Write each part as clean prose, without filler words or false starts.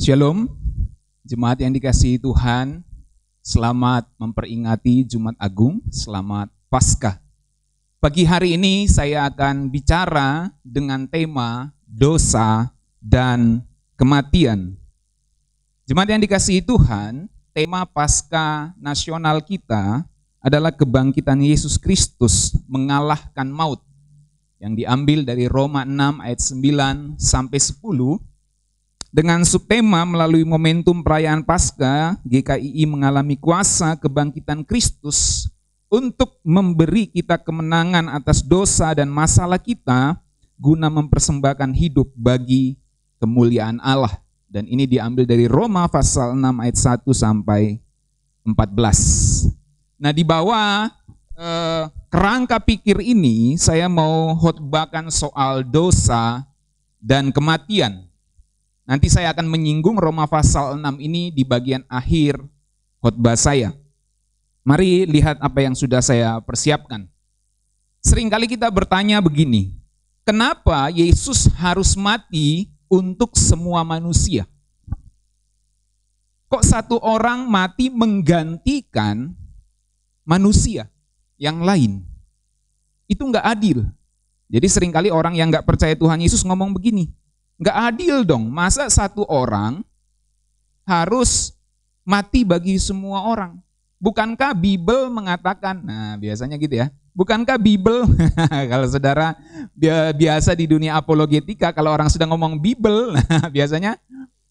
Shalom, jemaat yang dikasihi Tuhan, selamat memperingati Jumat Agung, selamat Paskah. Pagi hari ini saya akan bicara dengan tema dosa dan kematian. Jemaat yang dikasihi Tuhan, tema Paskah nasional kita adalah kebangkitan Yesus Kristus mengalahkan maut, yang diambil dari Roma 6 ayat 9 sampai 10. Dengan subtema melalui momentum perayaan Paskah, GKII mengalami kuasa kebangkitan Kristus untuk memberi kita kemenangan atas dosa dan masalah kita guna mempersembahkan hidup bagi kemuliaan Allah. Dan ini diambil dari Roma pasal 6 ayat 1 sampai 14. Nah, di bawah kerangka pikir ini saya mau khotbahkan soal dosa dan kematian. Nanti saya akan menyinggung Roma pasal 6 ini di bagian akhir khotbah saya. Mari lihat apa yang sudah saya persiapkan. Seringkali kita bertanya begini, kenapa Yesus harus mati untuk semua manusia? Kok satu orang mati menggantikan manusia yang lain? Itu enggak adil. Jadi seringkali orang yang enggak percaya Tuhan Yesus ngomong begini, nggak adil dong, masa satu orang harus mati bagi semua orang? Bukankah Bible mengatakan, nah biasanya gitu ya, bukankah Bible, kalau saudara biasa di dunia apologetika, kalau orang sudah ngomong Bible, biasanya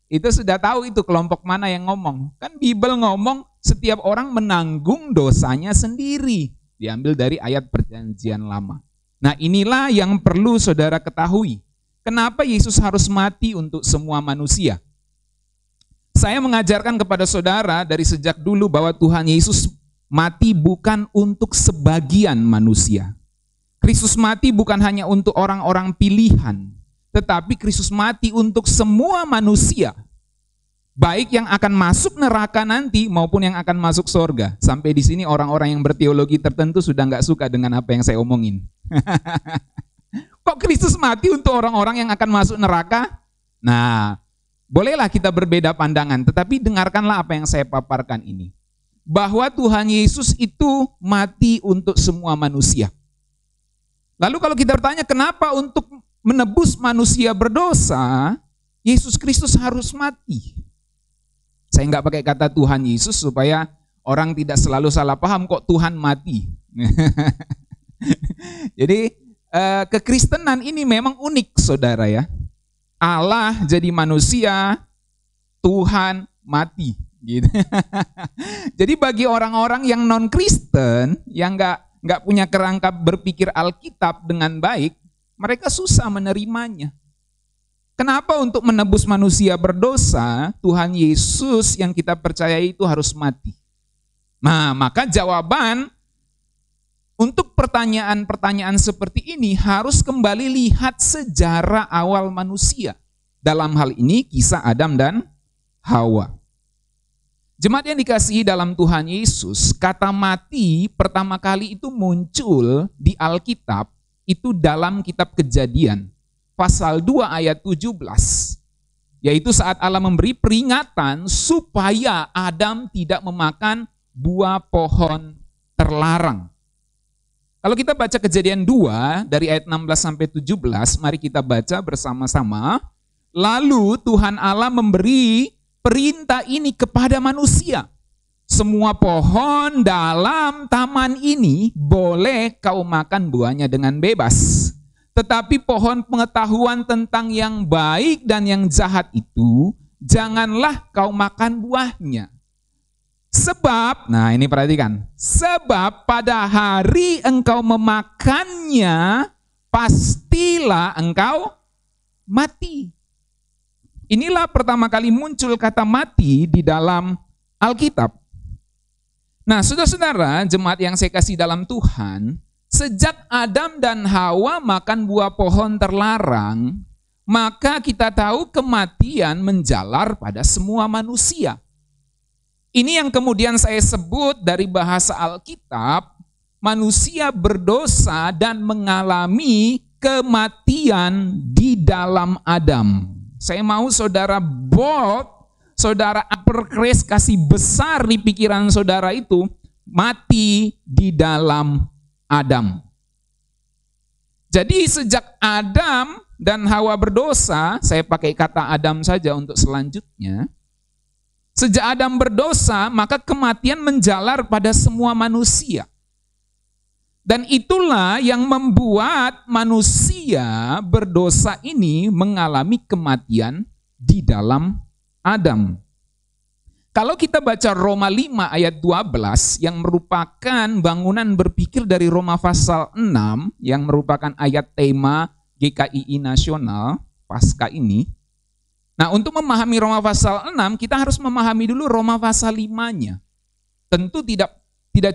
itu sudah tahu itu kelompok mana yang ngomong. Kan Bible ngomong setiap orang menanggung dosanya sendiri, diambil dari ayat Perjanjian Lama. Nah inilah yang perlu saudara ketahui. Kenapa Yesus harus mati untuk semua manusia? Saya mengajarkan kepada saudara dari sejak dulu bahwa Tuhan Yesus mati bukan untuk sebagian manusia. Kristus mati bukan hanya untuk orang-orang pilihan, tetapi Kristus mati untuk semua manusia. Baik yang akan masuk neraka nanti maupun yang akan masuk surga. Sampai di sini orang-orang yang berteologi tertentu sudah nggak suka dengan apa yang saya omongin. Kok Kristus mati untuk orang-orang yang akan masuk neraka? Nah, bolehlah kita berbeda pandangan, tetapi dengarkanlah apa yang saya paparkan ini. Bahwa Tuhan Yesus itu mati untuk semua manusia. Lalu kalau kita bertanya kenapa untuk menebus manusia berdosa, Yesus Kristus harus mati? Saya nggak pakai kata Tuhan Yesus supaya orang tidak selalu salah paham kok Tuhan mati. Jadi kekristenan ini memang unik saudara ya. Allah jadi manusia, Tuhan mati gitu. Jadi bagi orang-orang yang non-Kristen, yang nggak punya kerangka berpikir Alkitab dengan baik, mereka susah menerimanya. Kenapa untuk menebus manusia berdosa, Tuhan Yesus yang kita percayai itu harus mati? Nah, maka jawaban untuk pertanyaan-pertanyaan seperti ini harus kembali lihat sejarah awal manusia. Dalam hal ini kisah Adam dan Hawa. Jemaat yang dikasihi dalam Tuhan Yesus, kata mati pertama kali itu muncul di Alkitab, itu dalam kitab Kejadian, pasal 2 ayat 17. Yaitu saat Allah memberi peringatan supaya Adam tidak memakan buah pohon terlarang. Kalau kita baca Kejadian 2 dari ayat 16 sampai 17, mari kita baca bersama-sama. Lalu Tuhan Allah memberi perintah ini kepada manusia. Semua pohon dalam taman ini boleh kau makan buahnya dengan bebas. Tetapi pohon pengetahuan tentang yang baik dan yang jahat itu, janganlah kau makan buahnya. Sebab, nah ini perhatikan, sebab pada hari engkau memakannya, pastilah engkau mati. Inilah pertama kali muncul kata mati di dalam Alkitab. Nah saudara-saudara, jemaat yang saya kasih dalam Tuhan, sejak Adam dan Hawa makan buah pohon terlarang, maka kita tahu kematian menjalar pada semua manusia. Ini yang kemudian saya sebut dari bahasa Alkitab, manusia berdosa dan mengalami kematian di dalam Adam. Saya mau saudara bold saudara upper case kasih besar di pikiran saudara itu, mati di dalam Adam. Jadi sejak Adam dan Hawa berdosa, saya pakai kata Adam saja untuk selanjutnya. Sejak Adam berdosa, maka kematian menjalar pada semua manusia. Dan itulah yang membuat manusia berdosa ini mengalami kematian di dalam Adam. Kalau kita baca Roma 5 ayat 12 yang merupakan bangunan berpikir dari Roma pasal 6 yang merupakan ayat tema GKII nasional pasca ini. Nah, untuk memahami Roma pasal 6 kita harus memahami dulu Roma pasal 5-nya. Tentu tidak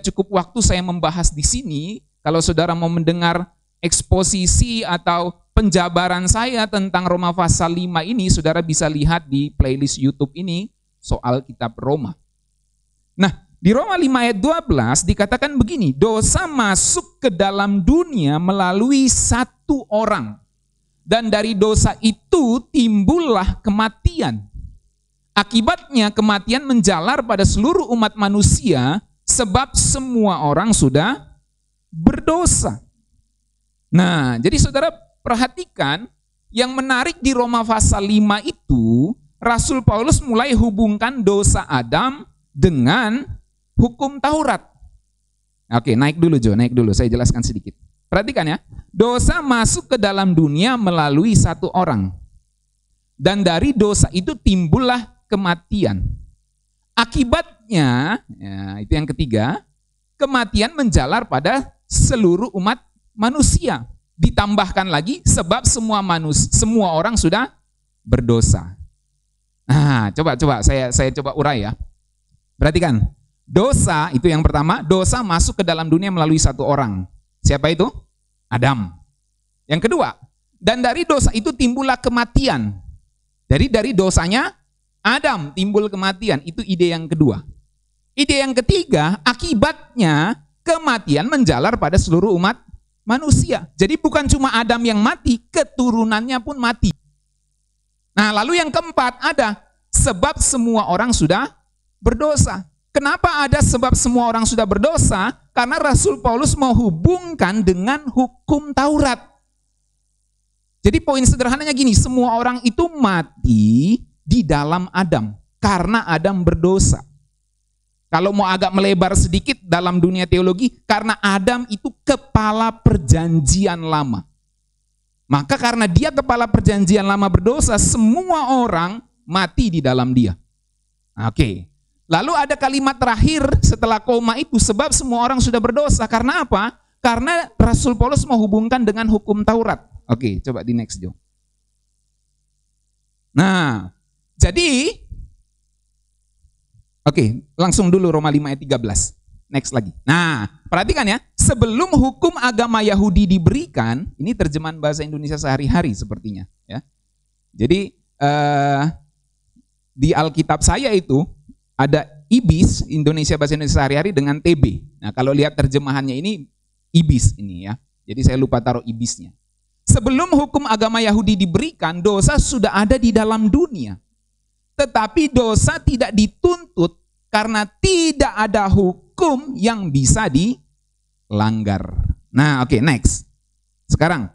cukup waktu saya membahas di sini. Kalau saudara mau mendengar eksposisi atau penjabaran saya tentang Roma pasal 5 ini, saudara bisa lihat di playlist YouTube ini soal kitab Roma. Nah, di Roma 5 ayat 12 dikatakan begini, dosa masuk ke dalam dunia melalui satu orang. Dan dari dosa itu timbullah kematian. Akibatnya kematian menjalar pada seluruh umat manusia sebab semua orang sudah berdosa. Nah, jadi saudara perhatikan yang menarik di Roma pasal 5 itu, Rasul Paulus mulai hubungkan dosa Adam dengan hukum Taurat. Oke, naik dulu Jo, naik dulu, saya jelaskan sedikit. Perhatikan ya, dosa masuk ke dalam dunia melalui satu orang. Dan dari dosa itu timbullah kematian. Akibatnya, ya, itu yang ketiga, kematian menjalar pada seluruh umat manusia. Ditambahkan lagi sebab semua orang sudah berdosa. Nah, coba saya coba urai ya. Perhatikan, dosa itu yang pertama, dosa masuk ke dalam dunia melalui satu orang. Siapa itu? Adam. Yang kedua, dan dari dosa itu timbullah kematian. Dari dosanya Adam timbul kematian, itu ide yang kedua. Ide yang ketiga, akibatnya kematian menjalar pada seluruh umat manusia. Jadi bukan cuma Adam yang mati, keturunannya pun mati. Nah, lalu yang keempat ada sebab semua orang sudah berdosa. Kenapa ada sebab semua orang sudah berdosa? Karena Rasul Paulus mau hubungkan dengan hukum Taurat. Jadi poin sederhananya gini, semua orang itu mati di dalam Adam karena Adam berdosa. Kalau mau agak melebar sedikit dalam dunia teologi, karena Adam itu kepala perjanjian lama. Maka karena dia kepala perjanjian lama berdosa, semua orang mati di dalam dia. Oke. Lalu ada kalimat terakhir setelah koma itu, sebab semua orang sudah berdosa. Karena apa? Karena Rasul Paulus menghubungkan dengan hukum Taurat. Oke, coba di next Jo. Nah, jadi oke, langsung dulu Roma 5 ayat 13. Next lagi. Nah, perhatikan ya, sebelum hukum agama Yahudi diberikan, ini terjemahan bahasa Indonesia sehari-hari sepertinya. Ya. Jadi di Alkitab saya itu ada IBIS, Indonesia bahasa Indonesia sehari-hari dengan TB. Nah, kalau lihat terjemahannya ini IBIS ini ya. Jadi saya lupa taruh IBIS-nya. Sebelum hukum agama Yahudi diberikan, dosa sudah ada di dalam dunia. Tetapi dosa tidak dituntut karena tidak ada hukum yang bisa dilanggar. Nah, oke, next. Sekarang,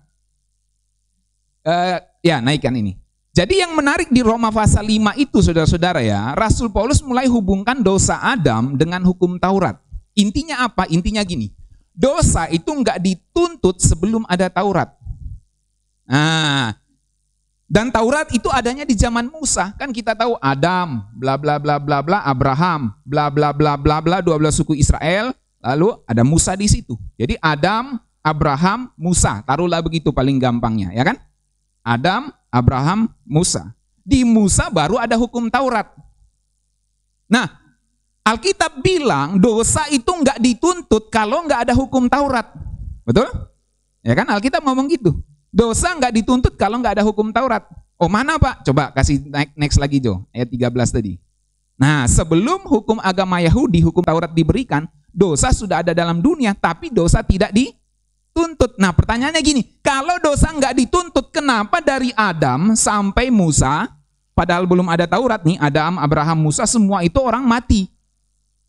ya naikkan ini. Jadi yang menarik di Roma pasal 5 itu saudara-saudara ya, Rasul Paulus mulai hubungkan dosa Adam dengan hukum Taurat. Intinya apa? Intinya gini, dosa itu enggak dituntut sebelum ada Taurat. Nah, dan Taurat itu adanya di zaman Musa. Kan kita tahu Adam, bla bla bla bla bla, Abraham, bla bla bla bla bla, 12 suku Israel, lalu ada Musa di situ. Jadi Adam, Abraham, Musa, taruhlah begitu paling gampangnya, ya kan? Adam, Abraham, Musa. Di Musa baru ada hukum Taurat. Nah, Alkitab bilang dosa itu enggak dituntut kalau enggak ada hukum Taurat. Betul? Ya kan Alkitab ngomong gitu. Dosa enggak dituntut kalau enggak ada hukum Taurat. Oh mana Pak? Coba kasih next lagi Jo, ayat 13 tadi. Nah, sebelum hukum agama Yahudi, hukum Taurat diberikan, dosa sudah ada dalam dunia, tapi dosa tidak dituntut. Nah pertanyaannya gini, kalau dosa enggak dituntut, kenapa dari Adam sampai Musa Padahal belum ada Taurat nih, Adam, Abraham, Musa, semua itu orang mati.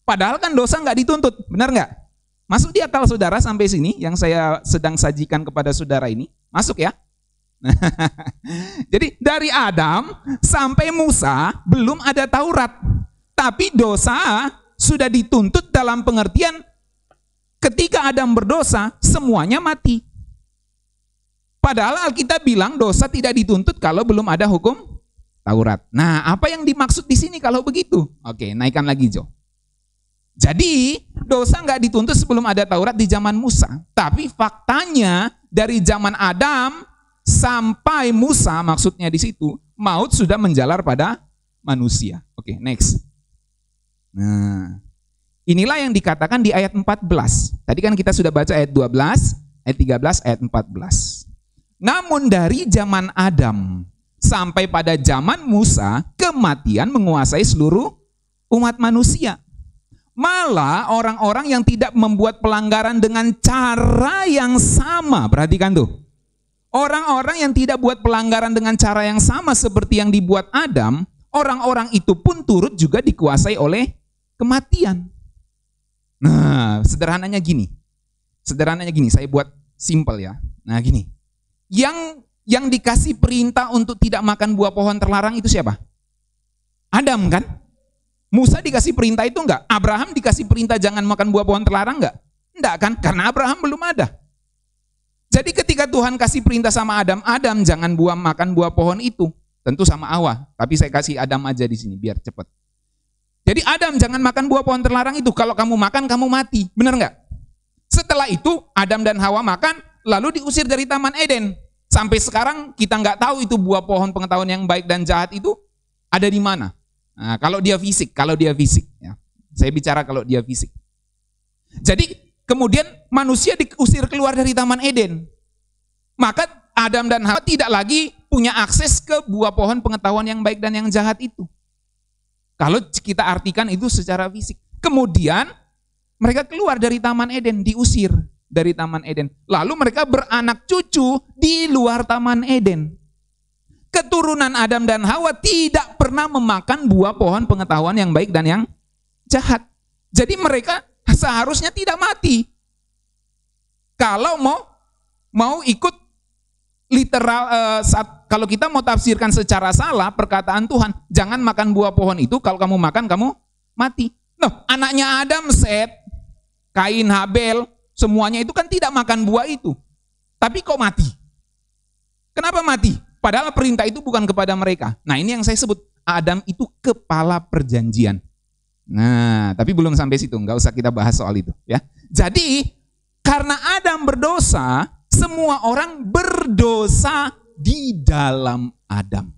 Padahal kan dosa nggak dituntut, benar nggak? Masuk di akal saudara sampai sini yang saya sedang sajikan kepada saudara ini? Masuk ya? Jadi dari Adam sampai Musa belum ada Taurat. Tapi dosa sudah dituntut dalam pengertian ketika Adam berdosa semuanya mati. Padahal Alkitab bilang dosa tidak dituntut kalau belum ada hukum Taurat. Nah, apa yang dimaksud di sini kalau begitu? Oke, naikkan lagi Jo. Jadi dosa nggak dituntut sebelum ada Taurat di zaman Musa. Tapi faktanya dari zaman Adam sampai Musa, maksudnya di situ maut sudah menjalar pada manusia. Oke, next. Nah, inilah yang dikatakan di ayat 14. Tadi kan kita sudah baca ayat 12, ayat 13, ayat 14. Namun dari zaman Adam sampai pada zaman Musa, kematian menguasai seluruh umat manusia. Malah orang-orang yang tidak membuat pelanggaran dengan cara yang sama, perhatikan tuh. Orang-orang yang tidak buat pelanggaran dengan cara yang sama seperti yang dibuat Adam, orang-orang itu pun turut juga dikuasai oleh kematian. Nah, sederhananya gini, saya buat simple ya. Nah gini, yang dikasih perintah untuk tidak makan buah pohon terlarang itu siapa? Adam kan? Musa dikasih perintah itu enggak? Abraham dikasih perintah jangan makan buah pohon terlarang enggak? Enggak kan? Karena Abraham belum ada. Jadi ketika Tuhan kasih perintah sama Adam, Adam jangan makan buah pohon itu. Tentu sama Hawa, tapi saya kasih Adam aja di sini biar cepat. Jadi Adam jangan makan buah pohon terlarang itu. Kalau kamu makan kamu mati, benar enggak? Setelah itu Adam dan Hawa makan, lalu diusir dari Taman Eden. Sampai sekarang kita nggak tahu itu buah pohon pengetahuan yang baik dan jahat itu ada di mana. Nah, kalau dia fisik ya. Saya bicara kalau dia fisik. Jadi kemudian manusia diusir keluar dari Taman Eden. Maka Adam dan Hawa tidak lagi punya akses ke buah pohon pengetahuan yang baik dan yang jahat itu. Kalau kita artikan itu secara fisik. Kemudian mereka keluar dari Taman Eden, diusir dari Taman Eden. Lalu mereka beranak cucu di luar Taman Eden. Keturunan Adam dan Hawa tidak pernah memakan buah pohon pengetahuan yang baik dan yang jahat. Jadi mereka seharusnya tidak mati. Kalau mau ikut literal, kalau kita mau tafsirkan secara salah perkataan Tuhan, jangan makan buah pohon itu, kalau kamu makan kamu mati. Loh, anaknya Adam, Set, Kain, Habel, semuanya itu kan tidak makan buah itu. Tapi kok mati? Kenapa mati? Padahal perintah itu bukan kepada mereka. Nah ini yang saya sebut, Adam itu kepala perjanjian. Nah tapi belum sampai situ, nggak usah kita bahas soal itu ya. Jadi karena Adam berdosa, semua orang berdosa di dalam Adam.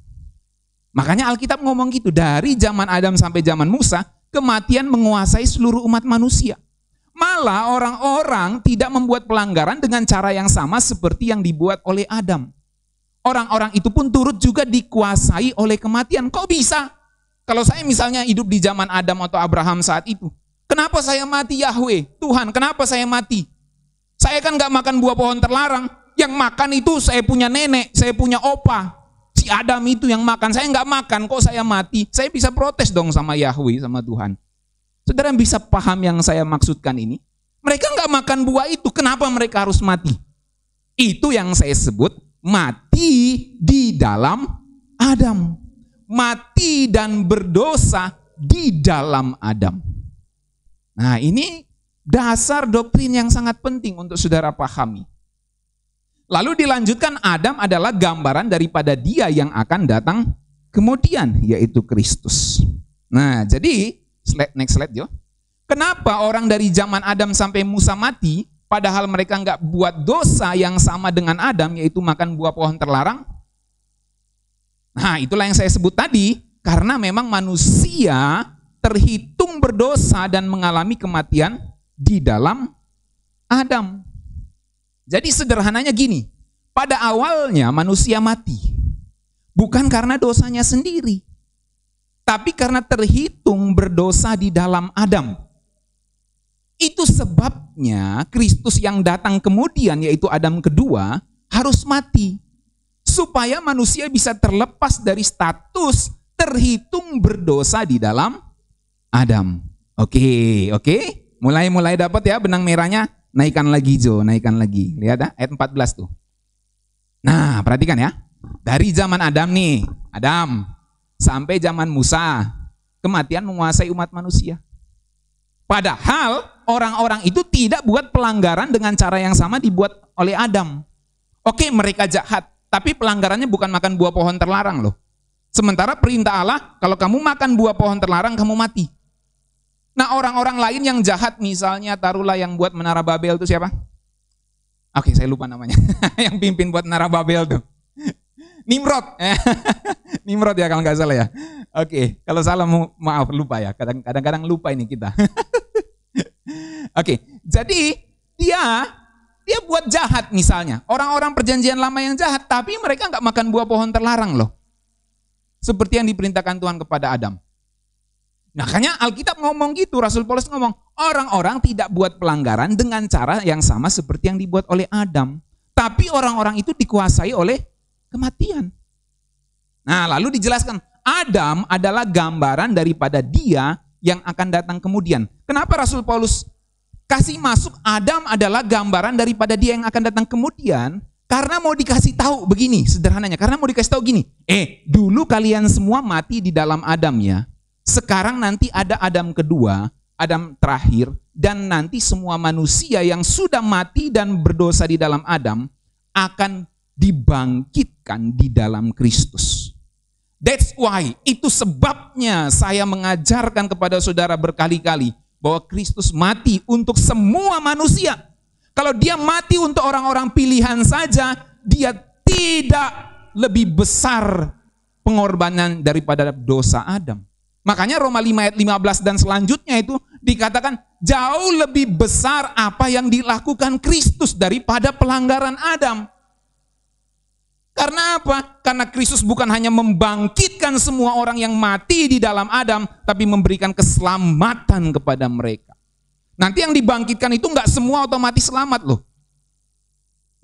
Makanya Alkitab ngomong gitu, dari zaman Adam sampai zaman Musa, kematian menguasai seluruh umat manusia. Malah orang-orang tidak membuat pelanggaran dengan cara yang sama seperti yang dibuat oleh Adam. Orang-orang itu pun turut juga dikuasai oleh kematian. Kok bisa? Kalau saya misalnya hidup di zaman Adam atau Abraham saat itu, kenapa saya mati Yahweh? Tuhan, kenapa saya mati? Saya kan gak makan buah pohon terlarang. Yang makan itu saya punya nenek, saya punya opa. Si Adam itu yang makan, saya gak makan, kok saya mati? Saya bisa protes dong sama Yahweh, sama Tuhan. Saudara bisa paham yang saya maksudkan ini? Mereka gak makan buah itu, kenapa mereka harus mati? Itu yang saya sebut mati di dalam Adam. Mati dan berdosa di dalam Adam. Nah ini dasar doktrin yang sangat penting untuk saudara pahami. Lalu dilanjutkan, Adam adalah gambaran daripada Dia yang akan datang kemudian, yaitu Kristus. Nah jadi next slide yo. Kenapa orang dari zaman Adam sampai Musa mati, padahal mereka nggak buat dosa yang sama dengan Adam, yaitu makan buah pohon terlarang? Nah itulah yang saya sebut tadi, karena memang manusia terhitung berdosa dan mengalami kematian di dalam Adam. Jadi sederhananya gini, pada awalnya manusia mati, bukan karena dosanya sendiri, tapi karena terhitung berdosa di dalam Adam. Itu sebabnya Kristus yang datang kemudian, yaitu Adam kedua, harus mati. supaya manusia bisa terlepas dari status terhitung berdosa di dalam Adam. Oke. Mulai dapat ya benang merahnya. Naikkan lagi Jo, naikkan lagi. Lihat ya, ayat 14 tuh. Nah, perhatikan ya. Dari zaman Adam nih, Adam, sampai zaman Musa, kematian menguasai umat manusia. Padahal orang-orang itu tidak buat pelanggaran dengan cara yang sama dibuat oleh Adam. Oke, mereka jahat, tapi pelanggarannya bukan makan buah pohon terlarang loh. Sementara perintah Allah, kalau kamu makan buah pohon terlarang, kamu mati. Nah, orang-orang lain yang jahat, misalnya taruhlah yang buat Menara Babel itu siapa? Oke, saya lupa namanya. Yang pimpin buat Menara Babel tuh. Nimrod. Nimrod ya kalau nggak salah ya. Oke, kalau salah maaf, lupa ya. Kadang-kadang lupa ini kita. Oke, jadi dia buat jahat misalnya. Orang-orang perjanjian lama yang jahat, tapi mereka nggak makan buah pohon terlarang loh. Seperti yang diperintahkan Tuhan kepada Adam. Makanya Alkitab ngomong gitu, Rasul Paulus ngomong, orang-orang tidak buat pelanggaran dengan cara yang sama seperti yang dibuat oleh Adam. Tapi orang-orang itu dikuasai oleh kematian. Nah, lalu dijelaskan, Adam adalah gambaran daripada dia yang akan datang kemudian. Kenapa Rasul Paulus kasih masuk Adam adalah gambaran daripada dia yang akan datang kemudian? Karena mau dikasih tahu begini, sederhananya. Karena mau dikasih tahu gini, dulu kalian semua mati di dalam Adam ya. Sekarang nanti ada Adam kedua, Adam terakhir, dan nanti semua manusia yang sudah mati dan berdosa di dalam Adam akan dibangkitkan di dalam Kristus. That's why, itu sebabnya saya mengajarkan kepada saudara berkali-kali bahwa Kristus mati untuk semua manusia. Kalau dia mati untuk orang-orang pilihan saja, dia tidak lebih besar pengorbanan daripada dosa Adam. Makanya Roma 5 ayat 15 dan selanjutnya itu dikatakan jauh lebih besar apa yang dilakukan Kristus daripada pelanggaran Adam. Karena apa? Karena Kristus bukan hanya membangkitkan semua orang yang mati di dalam Adam, tapi memberikan keselamatan kepada mereka. Nanti yang dibangkitkan itu enggak semua otomatis selamat loh.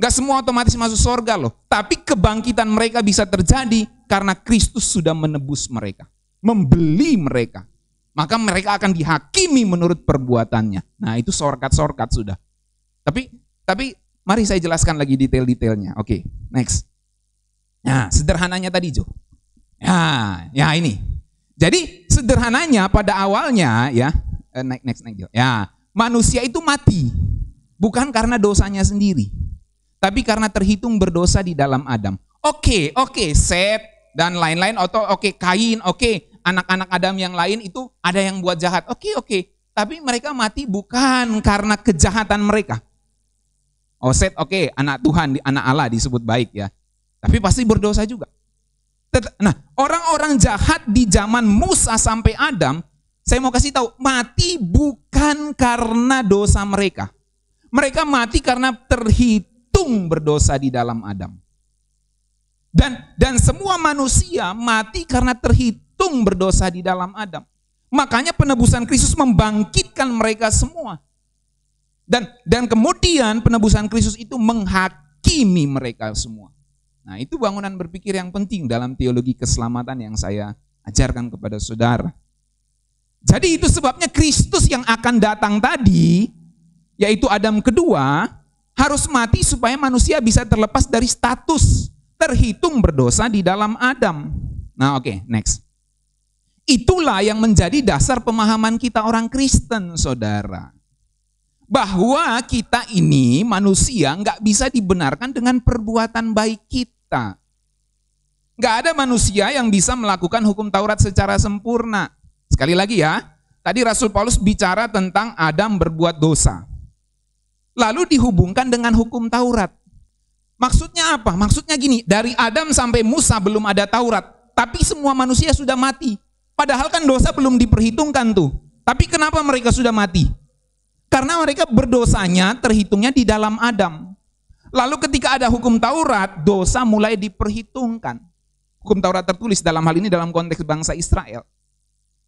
Enggak semua otomatis masuk surga loh. Tapi kebangkitan mereka bisa terjadi karena Kristus sudah menebus mereka. Membeli mereka, maka mereka akan dihakimi menurut perbuatannya. Nah, itu shortcut sudah. Tapi mari saya jelaskan lagi detail-detailnya. Oke, next. Nah, sederhananya tadi Jo. Ya ini. Jadi sederhananya pada awalnya ya, next Jo. Ya, manusia itu mati bukan karena dosanya sendiri, tapi karena terhitung berdosa di dalam Adam. Oke, Set dan lain-lain, atau Kain, anak-anak Adam yang lain itu ada yang buat jahat. Oke. Tapi mereka mati bukan karena kejahatan mereka. Set, anak Tuhan, anak Allah disebut baik ya. Tapi pasti berdosa juga. Nah, orang-orang jahat di zaman Musa sampai Adam, saya mau kasih tahu, mati bukan karena dosa mereka. Mereka mati karena terhitung berdosa di dalam Adam. Dan semua manusia mati karena terhitung berdosa di dalam Adam. Makanya penebusan Kristus membangkitkan mereka semua. Dan kemudian penebusan Kristus itu menghakimi mereka semua. Nah, itu bangunan berpikir yang penting dalam teologi keselamatan yang saya ajarkan kepada saudara. Jadi itu sebabnya Kristus yang akan datang tadi, yaitu Adam kedua, harus mati supaya manusia bisa terlepas dari status terhitung berdosa di dalam Adam. Nah, next. Itulah yang menjadi dasar pemahaman kita orang Kristen, saudara. Bahwa kita ini manusia nggak bisa dibenarkan dengan perbuatan baik kita. Nggak ada manusia yang bisa melakukan hukum Taurat secara sempurna. Sekali lagi ya, tadi Rasul Paulus bicara tentang Adam berbuat dosa. Lalu dihubungkan dengan hukum Taurat. Maksudnya apa? Maksudnya gini, dari Adam sampai Musa belum ada Taurat, tapi semua manusia sudah mati. Padahal kan dosa belum diperhitungkan tuh. Tapi kenapa mereka sudah mati? Karena mereka berdosanya terhitungnya di dalam Adam. Lalu ketika ada hukum Taurat, dosa mulai diperhitungkan. Hukum Taurat tertulis dalam hal ini dalam konteks bangsa Israel.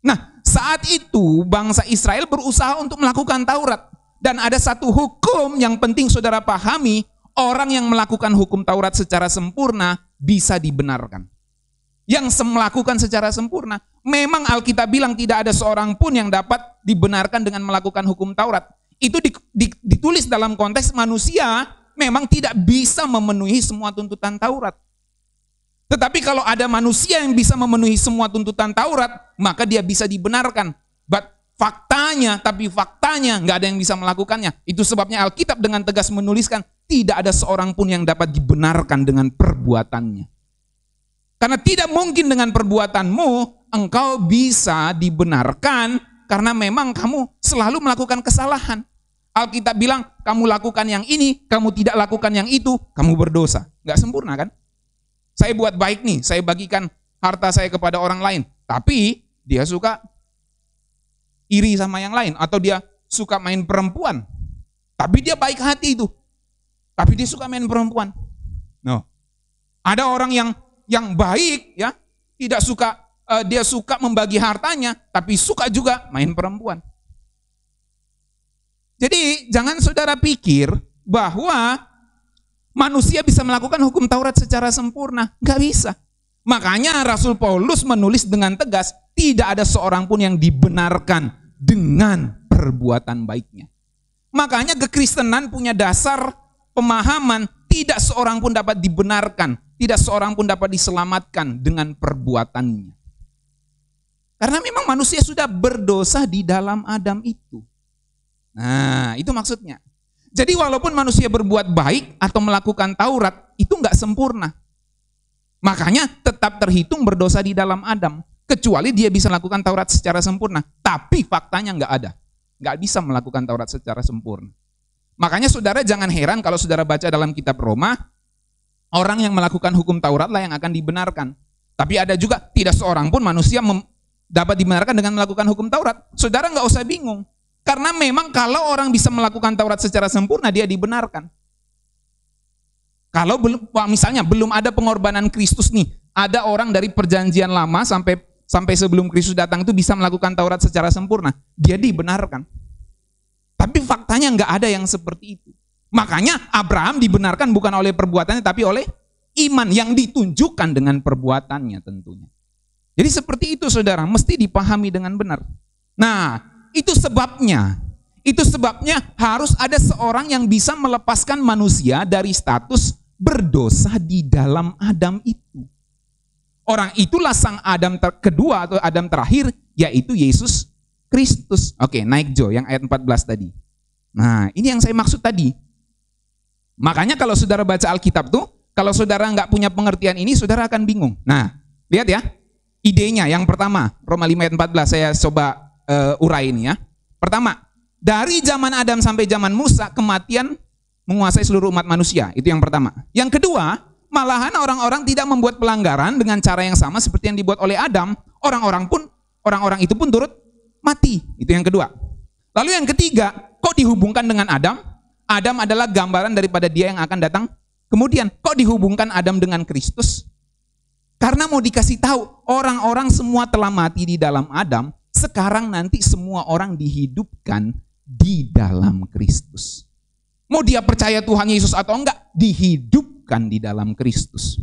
Nah, saat itu bangsa Israel berusaha untuk melakukan Taurat. Dan ada satu hukum yang penting saudara pahami, orang yang melakukan hukum Taurat secara sempurna bisa dibenarkan. Yang melakukan secara sempurna. Memang Alkitab bilang tidak ada seorang pun yang dapat dibenarkan dengan melakukan hukum Taurat. Itu ditulis dalam konteks manusia memang tidak bisa memenuhi semua tuntutan Taurat. Tetapi kalau ada manusia yang bisa memenuhi semua tuntutan Taurat, maka dia bisa dibenarkan. Faktanya nggak ada yang bisa melakukannya. Itu sebabnya Alkitab dengan tegas menuliskan tidak ada seorang pun yang dapat dibenarkan dengan perbuatannya. Karena tidak mungkin dengan perbuatanmu engkau bisa dibenarkan karena memang kamu selalu melakukan kesalahan. Alkitab bilang kamu lakukan yang ini, kamu tidak lakukan yang itu, kamu berdosa. Nggak sempurna kan? Saya buat baik nih, saya bagikan harta saya kepada orang lain. Tapi dia suka iri sama yang lain. Atau dia suka main perempuan. Tapi dia baik hati itu. Tapi dia suka main perempuan. No. Ada orang yang baik, ya, tidak suka, dia suka membagi hartanya, tapi suka juga main perempuan. Jadi jangan saudara pikir bahwa manusia bisa melakukan hukum Taurat secara sempurna, nggak bisa. Makanya Rasul Paulus menulis dengan tegas, tidak ada seorang pun yang dibenarkan dengan perbuatan baiknya. Makanya kekristenan punya dasar pemahaman tidak seorang pun dapat dibenarkan, tidak seorang pun dapat diselamatkan dengan perbuatannya. Karena memang manusia sudah berdosa di dalam Adam itu. Nah, itu maksudnya. Jadi walaupun manusia berbuat baik atau melakukan Taurat, itu enggak sempurna. Makanya tetap terhitung berdosa di dalam Adam. Kecuali dia bisa melakukan Taurat secara sempurna. Tapi faktanya enggak ada. Enggak bisa melakukan Taurat secara sempurna. Makanya saudara jangan heran kalau saudara baca dalam kitab Roma, orang yang melakukan hukum Taurat lah yang akan dibenarkan. Tapi ada juga tidak seorang pun manusia dapat dibenarkan dengan melakukan hukum Taurat. Saudara nggak usah bingung. Karena memang kalau orang bisa melakukan Taurat secara sempurna, dia dibenarkan. Kalau misalnya belum ada pengorbanan Kristus nih, ada orang dari perjanjian lama sampai sebelum Kristus datang itu bisa melakukan Taurat secara sempurna, dia dibenarkan. Tapi faktanya nggak ada yang seperti itu. Makanya Abraham dibenarkan bukan oleh perbuatannya, tapi oleh iman yang ditunjukkan dengan perbuatannya tentunya. Jadi seperti itu saudara, mesti dipahami dengan benar. Nah, itu sebabnya harus ada seorang yang bisa melepaskan manusia dari status berdosa di dalam Adam itu. Orang itulah sang Adam kedua atau Adam terakhir, yaitu Yesus Kristus. Oke, naik Jo yang ayat 14 tadi. Nah, ini yang saya maksud tadi. Makanya kalau saudara baca Alkitab tuh, kalau saudara nggak punya pengertian ini, saudara akan bingung. Nah, lihat ya, idenya yang pertama, Roma 5 ayat 14, saya coba urai ini ya. Pertama, dari zaman Adam sampai zaman Musa, kematian menguasai seluruh umat manusia. Itu yang pertama. Yang kedua, malahan orang-orang tidak membuat pelanggaran dengan cara yang sama seperti yang dibuat oleh Adam. Orang-orang itu pun turut mati. Itu yang kedua. Lalu yang ketiga, kok dihubungkan dengan Adam? Adam adalah gambaran daripada dia yang akan datang. Kemudian, kok dihubungkan Adam dengan Kristus? Karena mau dikasih tahu, orang-orang semua telah mati di dalam Adam, sekarang nanti semua orang dihidupkan di dalam Kristus. Mau dia percaya Tuhan Yesus atau enggak, dihidupkan di dalam Kristus.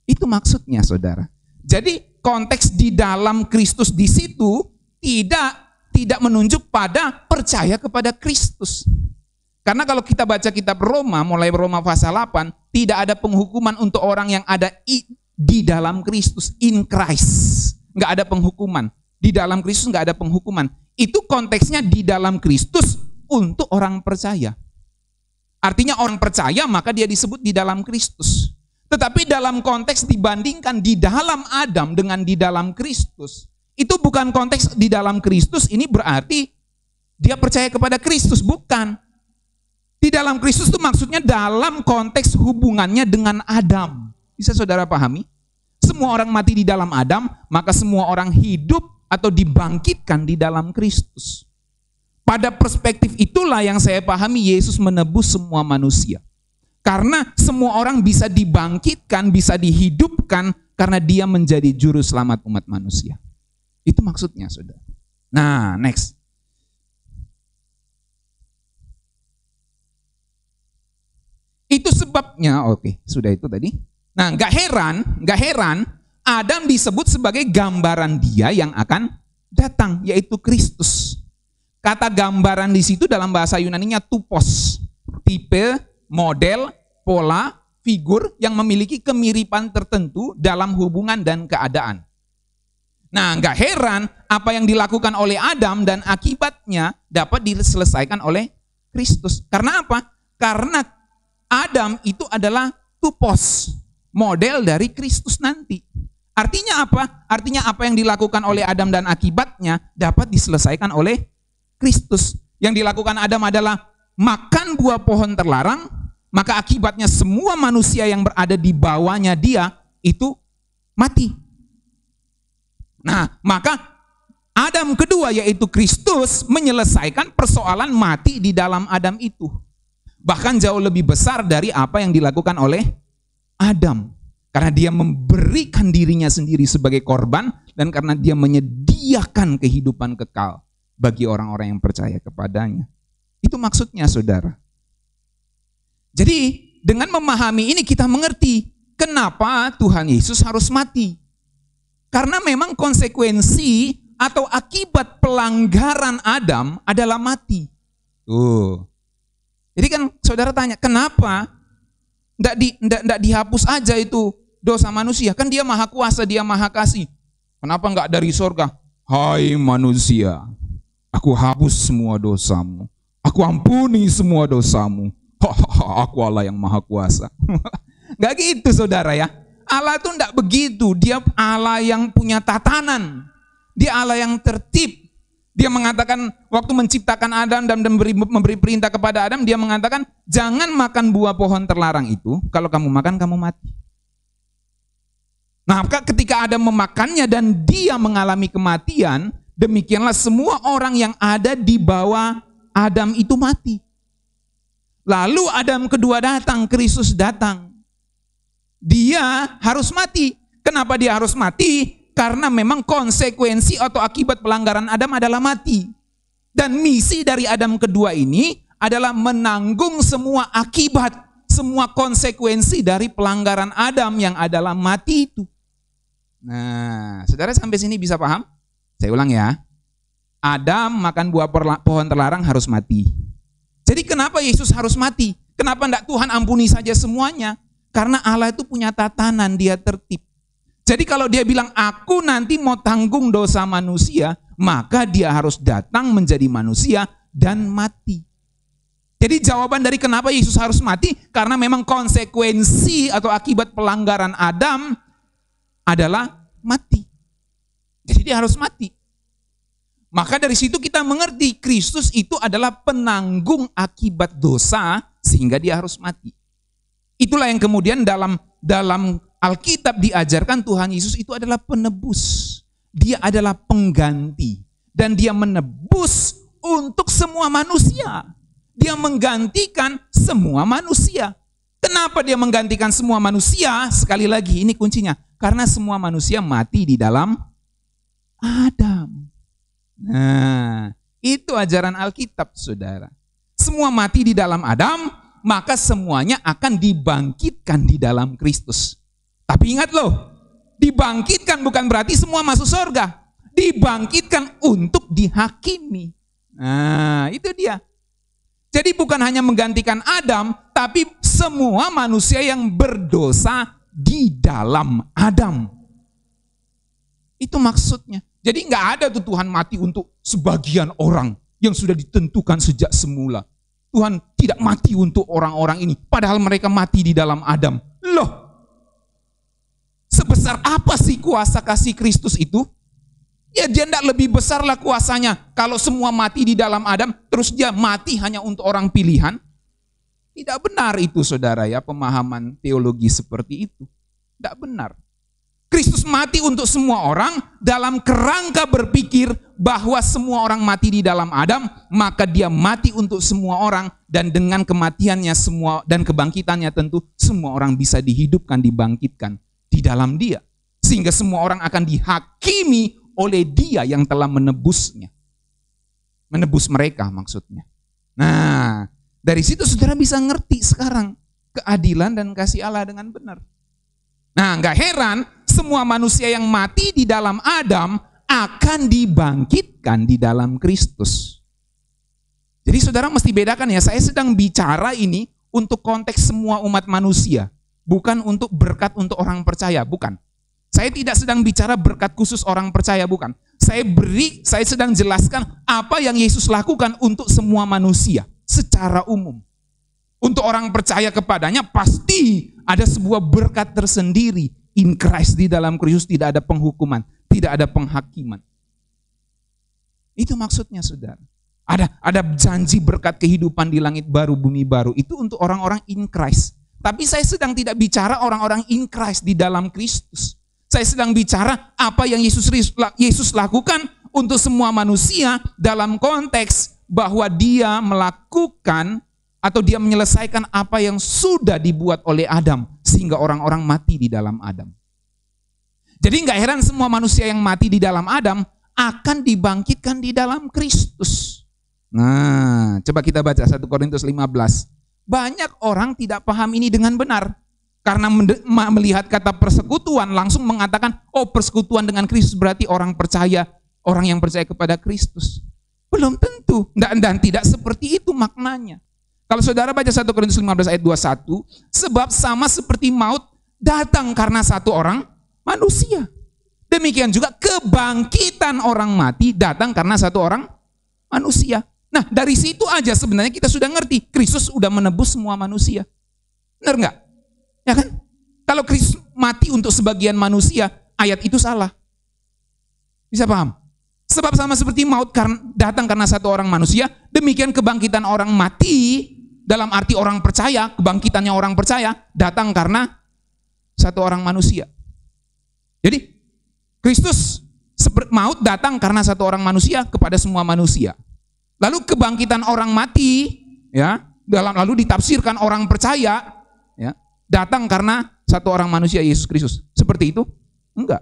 Itu maksudnya saudara. Jadi konteks di dalam Kristus di situ tidak menunjuk pada percaya kepada Kristus. Karena kalau kita baca kitab Roma, mulai Roma pasal 8, tidak ada penghukuman untuk orang yang ada di dalam Kristus, in Christ. Nggak ada penghukuman. Di dalam Kristus nggak ada penghukuman. Itu konteksnya di dalam Kristus untuk orang percaya. Artinya orang percaya maka dia disebut di dalam Kristus. Tetapi dalam konteks dibandingkan di dalam Adam dengan di dalam Kristus, itu bukan konteks di dalam Kristus ini berarti dia percaya kepada Kristus, bukan. Di dalam Kristus itu maksudnya dalam konteks hubungannya dengan Adam. Bisa saudara pahami? Semua orang mati di dalam Adam, maka semua orang hidup atau dibangkitkan di dalam Kristus. Pada perspektif itulah yang saya pahami Yesus menebus semua manusia. Karena semua orang bisa dibangkitkan, bisa dihidupkan karena dia menjadi juru selamat umat manusia. Itu maksudnya saudara. Nah, next. Itu sebabnya, oke, sudah itu tadi. Nah, nggak heran Adam disebut sebagai gambaran Dia yang akan datang, yaitu Kristus. Kata gambaran di situ dalam bahasa Yunaninya tupos, tipe, model, pola, figur yang memiliki kemiripan tertentu dalam hubungan dan keadaan. Nah, nggak heran apa yang dilakukan oleh Adam dan akibatnya dapat diselesaikan oleh Kristus. Karena apa? Karena Adam itu adalah tupos, model dari Kristus nanti. Artinya apa? Artinya apa yang dilakukan oleh Adam dan akibatnya dapat diselesaikan oleh Kristus. Yang dilakukan Adam adalah makan buah pohon terlarang, maka akibatnya semua manusia yang berada di bawahnya dia itu mati. Nah, maka Adam kedua yaitu Kristus menyelesaikan persoalan mati di dalam Adam itu. Bahkan jauh lebih besar dari apa yang dilakukan oleh Adam. Karena dia memberikan dirinya sendiri sebagai korban dan karena dia menyediakan kehidupan kekal bagi orang-orang yang percaya kepadanya. Itu maksudnya, saudara. Jadi dengan memahami ini kita mengerti kenapa Tuhan Yesus harus mati. Karena memang konsekuensi atau akibat pelanggaran Adam adalah mati. Jadi kan saudara tanya, kenapa enggak dihapus aja itu dosa manusia? Kan dia maha kuasa, dia maha kasih. Kenapa enggak dari surga? Hai manusia, aku hapus semua dosamu. Aku ampuni semua dosamu. Aku Allah yang maha kuasa. Enggak gitu, saudara ya. Allah itu enggak begitu. Dia Allah yang punya tatanan. Dia Allah yang tertib. Dia mengatakan waktu menciptakan Adam dan memberi perintah kepada Adam, dia mengatakan jangan makan buah pohon terlarang itu. Kalau kamu makan, kamu mati. Nah, ketika Adam memakannya dan dia mengalami kematian, demikianlah semua orang yang ada di bawah Adam itu mati. Lalu Adam kedua datang, Kristus datang. Dia harus mati. Kenapa dia harus mati? Karena memang konsekuensi atau akibat pelanggaran Adam adalah mati. Dan misi dari Adam kedua ini adalah menanggung semua akibat, semua konsekuensi dari pelanggaran Adam yang adalah mati itu. Nah, saudara sampai sini bisa paham? Saya ulang ya. Adam makan buah pohon terlarang harus mati. Jadi kenapa Yesus harus mati? Kenapa enggak Tuhan ampuni saja semuanya? Karena Allah itu punya tatanan, dia tertib. Jadi kalau dia bilang aku nanti mau tanggung dosa manusia, maka dia harus datang menjadi manusia dan mati. Jadi jawaban dari kenapa Yesus harus mati, karena memang konsekuensi atau akibat pelanggaran Adam adalah mati. Jadi dia harus mati. Maka dari situ kita mengerti Kristus itu adalah penanggung akibat dosa sehingga dia harus mati. Itulah yang kemudian dalam Alkitab diajarkan Tuhan Yesus itu adalah penebus. Dia adalah pengganti. Dan dia menebus untuk semua manusia. Dia menggantikan semua manusia. Kenapa dia menggantikan semua manusia? Sekali lagi ini kuncinya. Karena semua manusia mati di dalam Adam. Nah, itu ajaran Alkitab, saudara. Semua mati di dalam Adam, maka semuanya akan dibangkitkan di dalam Kristus. Tapi ingat loh, dibangkitkan bukan berarti semua masuk surga. Dibangkitkan untuk dihakimi. Nah, itu dia. Jadi bukan hanya menggantikan Adam, tapi semua manusia yang berdosa di dalam Adam. Itu maksudnya. Jadi nggak ada tuh Tuhan mati untuk sebagian orang yang sudah ditentukan sejak semula. Tuhan tidak mati untuk orang-orang ini, padahal mereka mati di dalam Adam. Loh, sebesar apa sih kuasa kasih Kristus itu? Ya dia tidak lebih besar lah kuasanya. Kalau semua mati di dalam Adam, terus dia mati hanya untuk orang pilihan. Tidak benar itu, saudara ya, pemahaman teologi seperti itu. Tidak benar. Kristus mati untuk semua orang dalam kerangka berpikir bahwa semua orang mati di dalam Adam, maka dia mati untuk semua orang, dan dengan kematiannya semua dan kebangkitannya tentu semua orang bisa dihidupkan, dibangkitkan di dalam dia. Sehingga semua orang akan dihakimi oleh dia yang telah menebusnya. Menebus mereka maksudnya. Nah, dari situ saudara bisa ngerti sekarang keadilan dan kasih Allah dengan benar. Nah, nggak heran semua manusia yang mati di dalam Adam akan dibangkitkan di dalam Kristus. Jadi saudara mesti bedakan ya, saya sedang bicara ini untuk konteks semua umat manusia, bukan untuk berkat untuk orang percaya, bukan. Saya tidak sedang bicara berkat khusus orang percaya, bukan. Saya sedang jelaskan apa yang Yesus lakukan untuk semua manusia secara umum. Untuk orang percaya kepadanya pasti ada sebuah berkat tersendiri. In Christ, di dalam Kristus tidak ada penghukuman, tidak ada penghakiman. Itu maksudnya saudara. Ada janji berkat kehidupan di langit baru, bumi baru. Itu untuk orang-orang in Christ. Tapi saya sedang tidak bicara orang-orang in Christ di dalam Kristus. Saya sedang bicara apa yang Yesus lakukan untuk semua manusia dalam konteks bahwa dia melakukan atau dia menyelesaikan apa yang sudah dibuat oleh Adam sehingga orang-orang mati di dalam Adam. Jadi nggak heran semua manusia yang mati di dalam Adam akan dibangkitkan di dalam Kristus. Nah, coba kita baca 1 Korintus 15. Banyak orang tidak paham ini dengan benar. Karena melihat kata persekutuan langsung mengatakan, oh persekutuan dengan Kristus berarti orang yang percaya kepada Kristus. Belum tentu, dan tidak seperti itu maknanya. Kalau saudara baca 1 Korintus 15 ayat 21, sebab sama seperti maut datang karena satu orang manusia. Demikian juga kebangkitan orang mati datang karena satu orang manusia. Nah dari situ aja sebenarnya kita sudah ngerti, Kristus sudah menebus semua manusia. Benar nggak? Ya kan? Kalau Kristus mati untuk sebagian manusia, ayat itu salah. Bisa paham? Sebab sama seperti maut datang karena satu orang manusia, demikian kebangkitan orang mati, dalam arti orang percaya, kebangkitannya orang percaya, datang karena satu orang manusia. Jadi, Kristus maut datang karena satu orang manusia kepada semua manusia. Lalu kebangkitan orang mati, ya, lalu ditafsirkan orang percaya, ya, datang karena satu orang manusia, Yesus Kristus. Seperti itu? Enggak.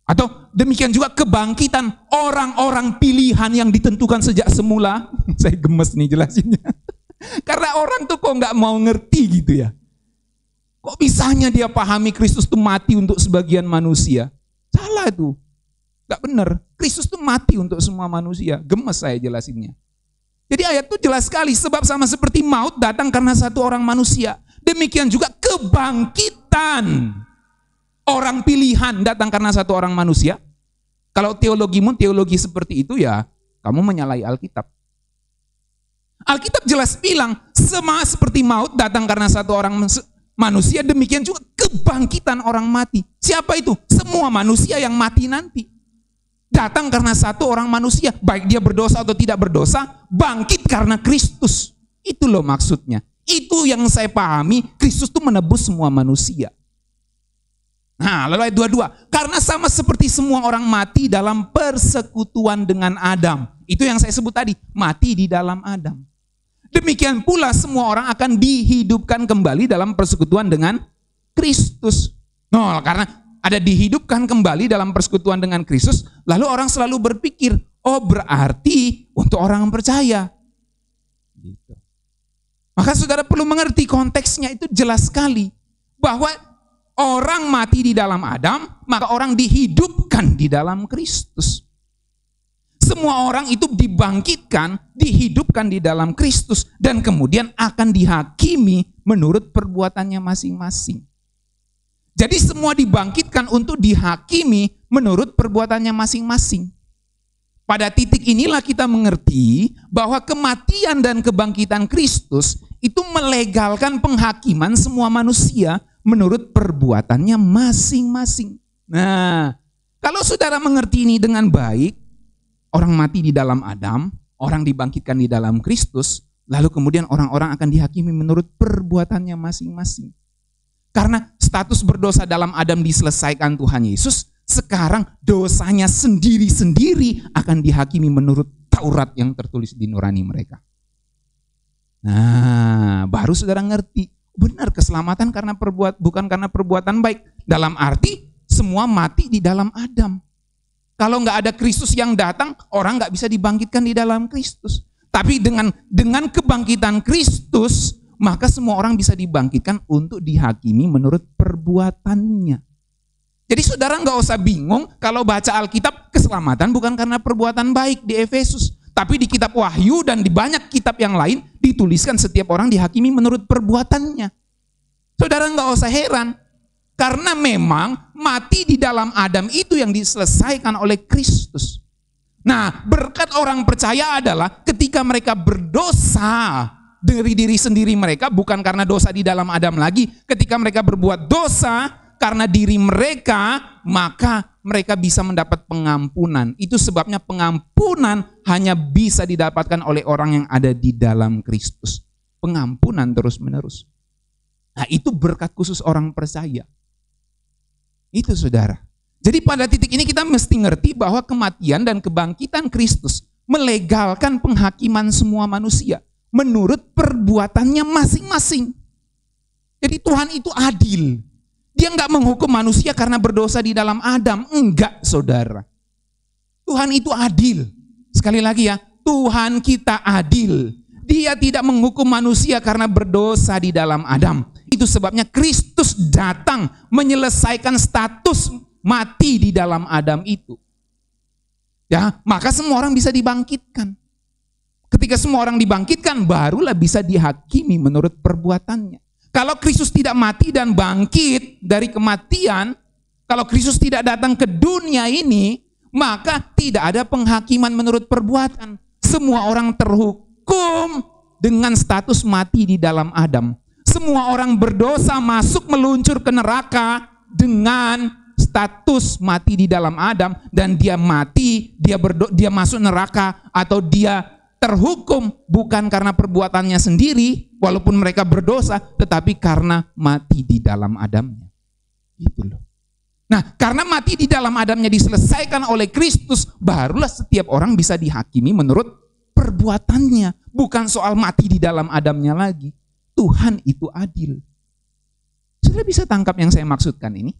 Atau demikian juga kebangkitan orang-orang pilihan yang ditentukan sejak semula. Saya gemes nih jelasinnya. Karena orang tuh kok nggak mau ngerti gitu ya. Kok bisanya dia pahami Kristus tuh mati untuk sebagian manusia? Salah itu. Nggak benar. Kristus tuh mati untuk semua manusia. Gemes saya jelasinnya. Jadi ayat itu jelas sekali. Sebab sama seperti maut datang karena satu orang manusia. Demikian juga kebangkitan orang pilihan datang karena satu orang manusia. Kalau teologimu teologi seperti itu ya kamu menyalahi Alkitab. Alkitab jelas bilang sama seperti maut datang karena satu orang manusia, demikian juga kebangkitan orang mati. Siapa itu? Semua manusia yang mati nanti. Datang karena satu orang manusia, baik dia berdosa atau tidak berdosa, bangkit karena Kristus. Itu loh maksudnya. Itu yang saya pahami, Kristus itu menebus semua manusia. Nah, lalu ayat 22, karena sama seperti semua orang mati dalam persekutuan dengan Adam. Itu yang saya sebut tadi, mati di dalam Adam. Demikian pula semua orang akan dihidupkan kembali dalam persekutuan dengan Kristus. Nah, karena ada dihidupkan kembali dalam persekutuan dengan Kristus, lalu orang selalu berpikir, oh berarti untuk orang percaya. Gitu. Maka saudara perlu mengerti konteksnya itu jelas sekali. Bahwa orang mati di dalam Adam, maka orang dihidupkan di dalam Kristus. Semua orang itu dibangkitkan, dihidupkan di dalam Kristus, dan kemudian akan dihakimi menurut perbuatannya masing-masing. Jadi semua dibangkitkan untuk dihakimi menurut perbuatannya masing-masing. Pada titik inilah kita mengerti bahwa kematian dan kebangkitan Kristus itu melegalkan penghakiman semua manusia menurut perbuatannya masing-masing. Nah, kalau saudara mengerti ini dengan baik, orang mati di dalam Adam, orang dibangkitkan di dalam Kristus, lalu kemudian orang-orang akan dihakimi menurut perbuatannya masing-masing. Karena status berdosa dalam Adam diselesaikan Tuhan Yesus, sekarang dosanya sendiri-sendiri akan dihakimi menurut Taurat yang tertulis di nurani mereka. Nah, baru saudara ngerti, benar keselamatan bukan karena perbuatan baik. Dalam arti semua mati di dalam Adam. Kalau nggak ada Kristus yang datang, orang nggak bisa dibangkitkan di dalam Kristus. Tapi dengan kebangkitan Kristus, maka semua orang bisa dibangkitkan untuk dihakimi menurut perbuatannya. Jadi saudara nggak usah bingung kalau baca Alkitab, keselamatan bukan karena perbuatan baik di Efesus. Tapi di kitab Wahyu dan di banyak kitab yang lain dituliskan setiap orang dihakimi menurut perbuatannya. Saudara nggak usah heran. Karena memang mati di dalam Adam itu yang diselesaikan oleh Kristus. Nah, berkat orang percaya adalah ketika mereka berdosa dari diri sendiri mereka, bukan karena dosa di dalam Adam lagi. Ketika mereka berbuat dosa karena diri mereka, maka mereka bisa mendapat pengampunan. Itu sebabnya pengampunan hanya bisa didapatkan oleh orang yang ada di dalam Kristus. Pengampunan terus-menerus. Nah, itu berkat khusus orang percaya. Itu saudara. Jadi pada titik ini kita mesti ngerti bahwa kematian dan kebangkitan Kristus melegalkan penghakiman semua manusia menurut perbuatannya masing-masing. Jadi Tuhan itu adil. Dia enggak menghukum manusia karena berdosa di dalam Adam. Enggak, saudara. Tuhan itu adil. Sekali lagi ya, Tuhan kita adil. Dia tidak menghukum manusia karena berdosa di dalam Adam. Itu sebabnya Kristus datang menyelesaikan status mati di dalam Adam itu. Ya, maka semua orang bisa dibangkitkan. Ketika semua orang dibangkitkan, barulah bisa dihakimi menurut perbuatannya. Kalau Kristus tidak mati dan bangkit dari kematian, kalau Kristus tidak datang ke dunia ini, maka tidak ada penghakiman menurut perbuatan. Semua orang terhukum dengan status mati di dalam Adam. Semua orang berdosa masuk meluncur ke neraka dengan status mati di dalam Adam, dan dia mati, dia masuk neraka atau dia terhukum bukan karena perbuatannya sendiri, walaupun mereka berdosa, tetapi karena mati di dalam Adamnya. Gitu loh. Nah, karena mati di dalam Adamnya diselesaikan oleh Kristus, barulah setiap orang bisa dihakimi menurut perbuatannya. Bukan soal mati di dalam Adamnya lagi. Tuhan itu adil. Sudah bisa tangkap yang saya maksudkan ini?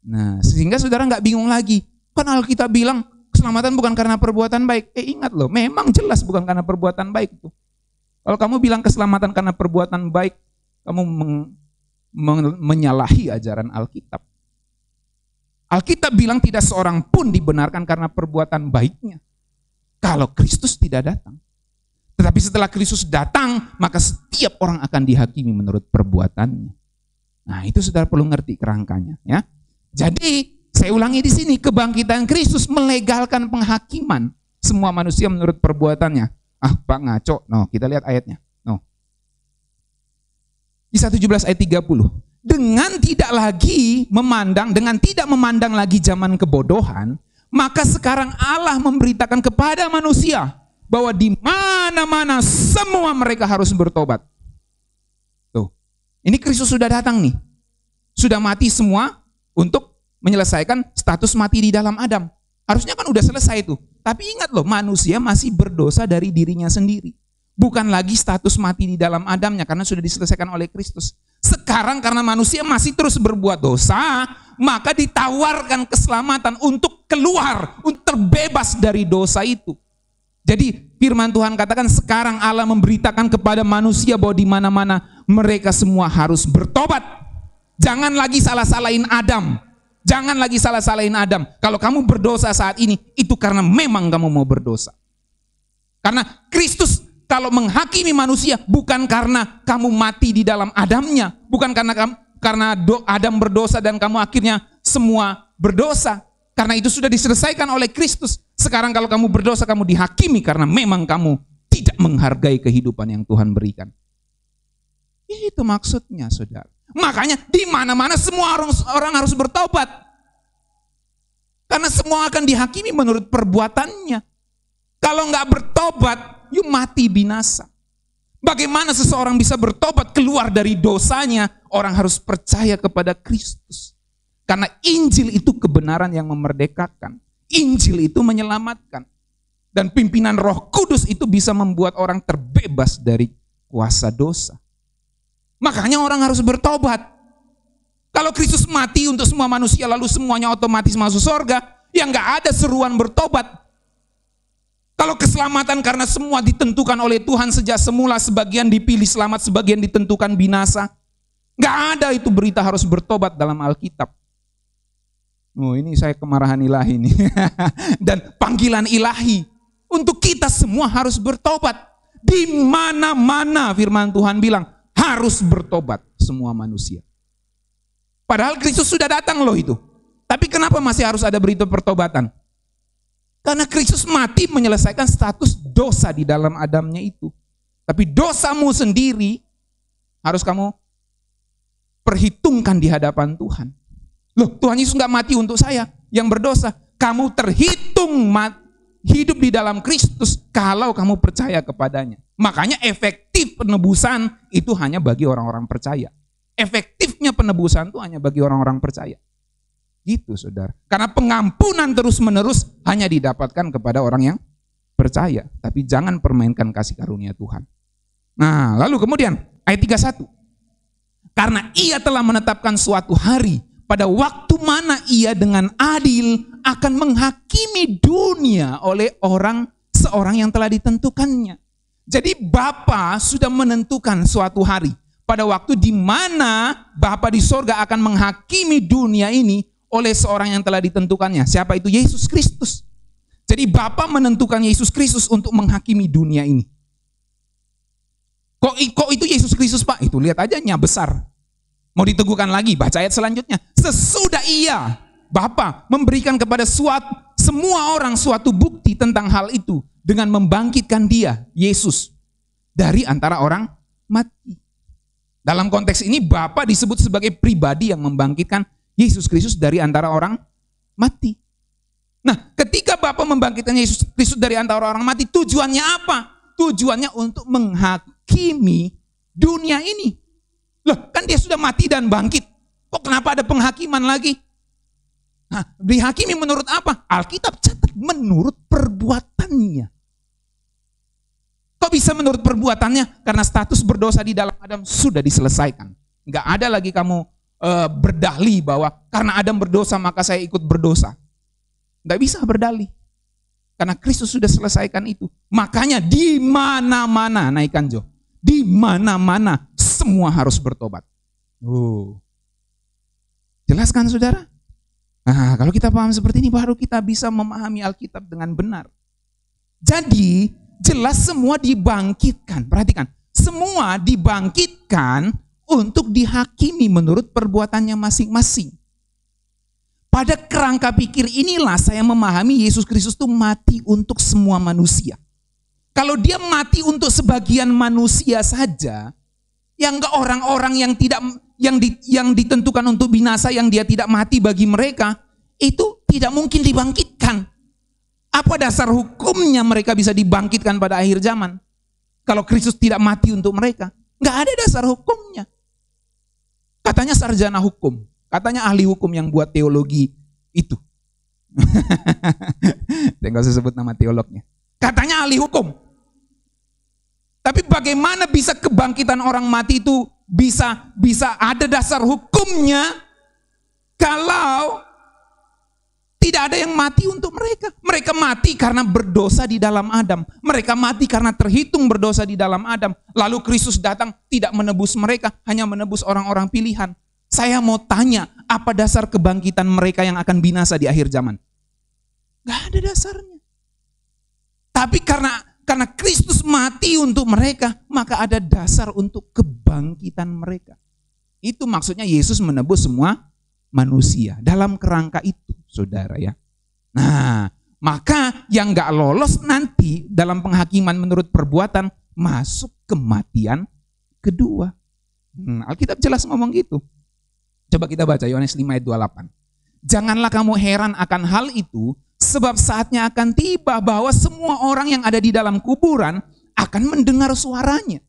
Nah, sehingga saudara nggak bingung lagi. Kan Alkitab bilang, keselamatan bukan karena perbuatan baik. Ingat loh, memang jelas bukan karena perbuatan baik itu. Kalau kamu bilang keselamatan karena perbuatan baik, kamu menyalahi ajaran Alkitab. Alkitab bilang tidak seorang pun dibenarkan karena perbuatan baiknya. Kalau Kristus tidak datang. Tetapi setelah Kristus datang, maka setiap orang akan dihakimi menurut perbuatannya. Nah, itu saudara perlu ngerti kerangkanya, ya. Jadi saya ulangi di sini, kebangkitan Kristus melegalkan penghakiman semua manusia menurut perbuatannya. Ah, Pak ngaco. No, kita lihat ayatnya. No. Kisah 17 ayat 30. Dengan tidak memandang lagi zaman kebodohan, maka sekarang Allah memberitakan kepada manusia bahwa di mana-mana semua mereka harus bertobat. Tuh. Ini Kristus sudah datang nih. Sudah mati semua untuk menyelesaikan status mati di dalam Adam. Harusnya kan udah selesai itu. Tapi ingat loh, manusia masih berdosa dari dirinya sendiri. Bukan lagi status mati di dalam Adamnya karena sudah diselesaikan oleh Kristus. Sekarang karena manusia masih terus berbuat dosa, maka ditawarkan keselamatan untuk keluar, untuk terbebas dari dosa itu. Jadi firman Tuhan katakan sekarang Allah memberitakan kepada manusia bahwa di mana-mana mereka semua harus bertobat. Jangan lagi salah-salahin Adam. Jangan lagi salah-salahin Adam. Kalau kamu berdosa saat ini, itu karena memang kamu mau berdosa. Karena Kristus kalau menghakimi manusia bukan karena kamu mati di dalam Adamnya, bukan karena Adam berdosa dan kamu akhirnya semua berdosa. Karena itu sudah diselesaikan oleh Kristus. Sekarang kalau kamu berdosa, kamu dihakimi karena memang kamu tidak menghargai kehidupan yang Tuhan berikan. Itu maksudnya, saudara. Makanya di mana-mana semua orang harus bertobat. Karena semua akan dihakimi menurut perbuatannya. Kalau nggak bertobat, you mati binasa. Bagaimana seseorang bisa bertobat keluar dari dosanya? Orang harus percaya kepada Kristus. Karena Injil itu kebenaran yang memerdekakan. Injil itu menyelamatkan. Dan pimpinan Roh Kudus itu bisa membuat orang terbebas dari kuasa dosa. Makanya orang harus bertobat. Kalau Kristus mati untuk semua manusia lalu semuanya otomatis masuk surga, ya nggak ada seruan bertobat. Kalau keselamatan karena semua ditentukan oleh Tuhan sejak semula, sebagian dipilih selamat, sebagian ditentukan binasa. Nggak ada itu berita harus bertobat dalam Alkitab. Oh, ini saya kemarahan ilahi nih. Dan panggilan ilahi untuk kita semua harus bertobat. Di mana-mana firman Tuhan bilang harus bertobat semua manusia. Padahal Kristus sudah datang loh itu. Tapi kenapa masih harus ada berita pertobatan? Karena Kristus mati menyelesaikan status dosa di dalam Adamnya itu. Tapi dosamu sendiri harus kamu perhitungkan di hadapan Tuhan. Loh, Tuhan Yesus nggak mati untuk saya yang berdosa. Kamu terhitung hidup di dalam Kristus kalau kamu percaya kepadanya. Makanya efektif penebusan itu hanya bagi orang-orang percaya. Efektifnya penebusan itu hanya bagi orang-orang percaya. Gitu saudara. Karena pengampunan terus-menerus hanya didapatkan kepada orang yang percaya. Tapi jangan permainkan kasih karunia Tuhan. Nah, lalu kemudian ayat 31. Karena ia telah menetapkan suatu hari pada waktu mana ia dengan adil akan menghakimi dunia oleh seorang yang telah ditentukannya. Jadi Bapa sudah menentukan suatu hari pada waktu di mana Bapa di sorga akan menghakimi dunia ini oleh seorang yang telah ditentukannya. Siapa itu? Yesus Kristus. Jadi Bapa menentukan Yesus Kristus untuk menghakimi dunia ini. Kok itu Yesus Kristus, Pak? Itu lihat aja nya besar. Mau diteguhkan lagi, baca ayat selanjutnya. Sesudah ia, Bapa, memberikan kepada semua orang suatu bukti tentang hal itu dengan membangkitkan dia, Yesus, dari antara orang mati. Dalam konteks ini Bapa disebut sebagai pribadi yang membangkitkan Yesus Kristus dari antara orang mati. Nah, ketika Bapa membangkitkan Yesus Kristus dari antara orang mati, tujuannya apa? Tujuannya untuk menghakimi dunia ini. Loh, kan dia sudah mati dan bangkit. Kok kenapa ada penghakiman lagi? Nah, dihakimi menurut apa? Alkitab catat menurut perbuatannya. Kok bisa menurut perbuatannya? Karena status berdosa di dalam Adam sudah diselesaikan. Nggak ada lagi kamu berdalih bahwa karena Adam berdosa maka saya ikut berdosa. Nggak bisa berdalih. Karena Kristus sudah selesaikan itu. Makanya di mana-mana, naikkan Jo. Di mana-mana semua harus bertobat. Jelaskan saudara? Nah, kalau kita paham seperti ini baru kita bisa memahami Alkitab dengan benar. Jadi jelas semua dibangkitkan. Perhatikan, semua dibangkitkan untuk dihakimi menurut perbuatannya masing-masing. Pada kerangka pikir inilah saya memahami Yesus Kristus itu mati untuk semua manusia. Kalau dia mati untuk sebagian manusia saja, yang enggak orang-orang yang tidak yang ditentukan untuk binasa, yang dia tidak mati bagi mereka, itu tidak mungkin dibangkitkan. Apa dasar hukumnya mereka bisa dibangkitkan pada akhir zaman? Kalau Kristus tidak mati untuk mereka, enggak ada dasar hukumnya. Katanya sarjana hukum, katanya ahli hukum yang buat teologi itu. Saya nggak usah sebut nama teolognya. Katanya ahli hukum. Tapi bagaimana bisa kebangkitan orang mati itu bisa ada dasar hukumnya kalau tidak ada yang mati untuk mereka. Mereka mati karena berdosa di dalam Adam. Mereka mati karena terhitung berdosa di dalam Adam. Lalu Kristus datang tidak menebus mereka, hanya menebus orang-orang pilihan. Saya mau tanya, apa dasar kebangkitan mereka yang akan binasa di akhir zaman? Gak ada dasarnya. Tapi karena Kristus mati untuk mereka, maka ada dasar untuk kebangkitan mereka. Itu maksudnya Yesus menebus semua manusia. Dalam kerangka itu, saudara ya. Nah, maka yang gak lolos nanti dalam penghakiman menurut perbuatan masuk kematian kedua. Alkitab jelas ngomong gitu. Coba kita baca Yohanes 5 ayat 28. Janganlah kamu heran akan hal itu, sebab saatnya akan tiba bahwa semua orang yang ada di dalam kuburan akan mendengar suaranya.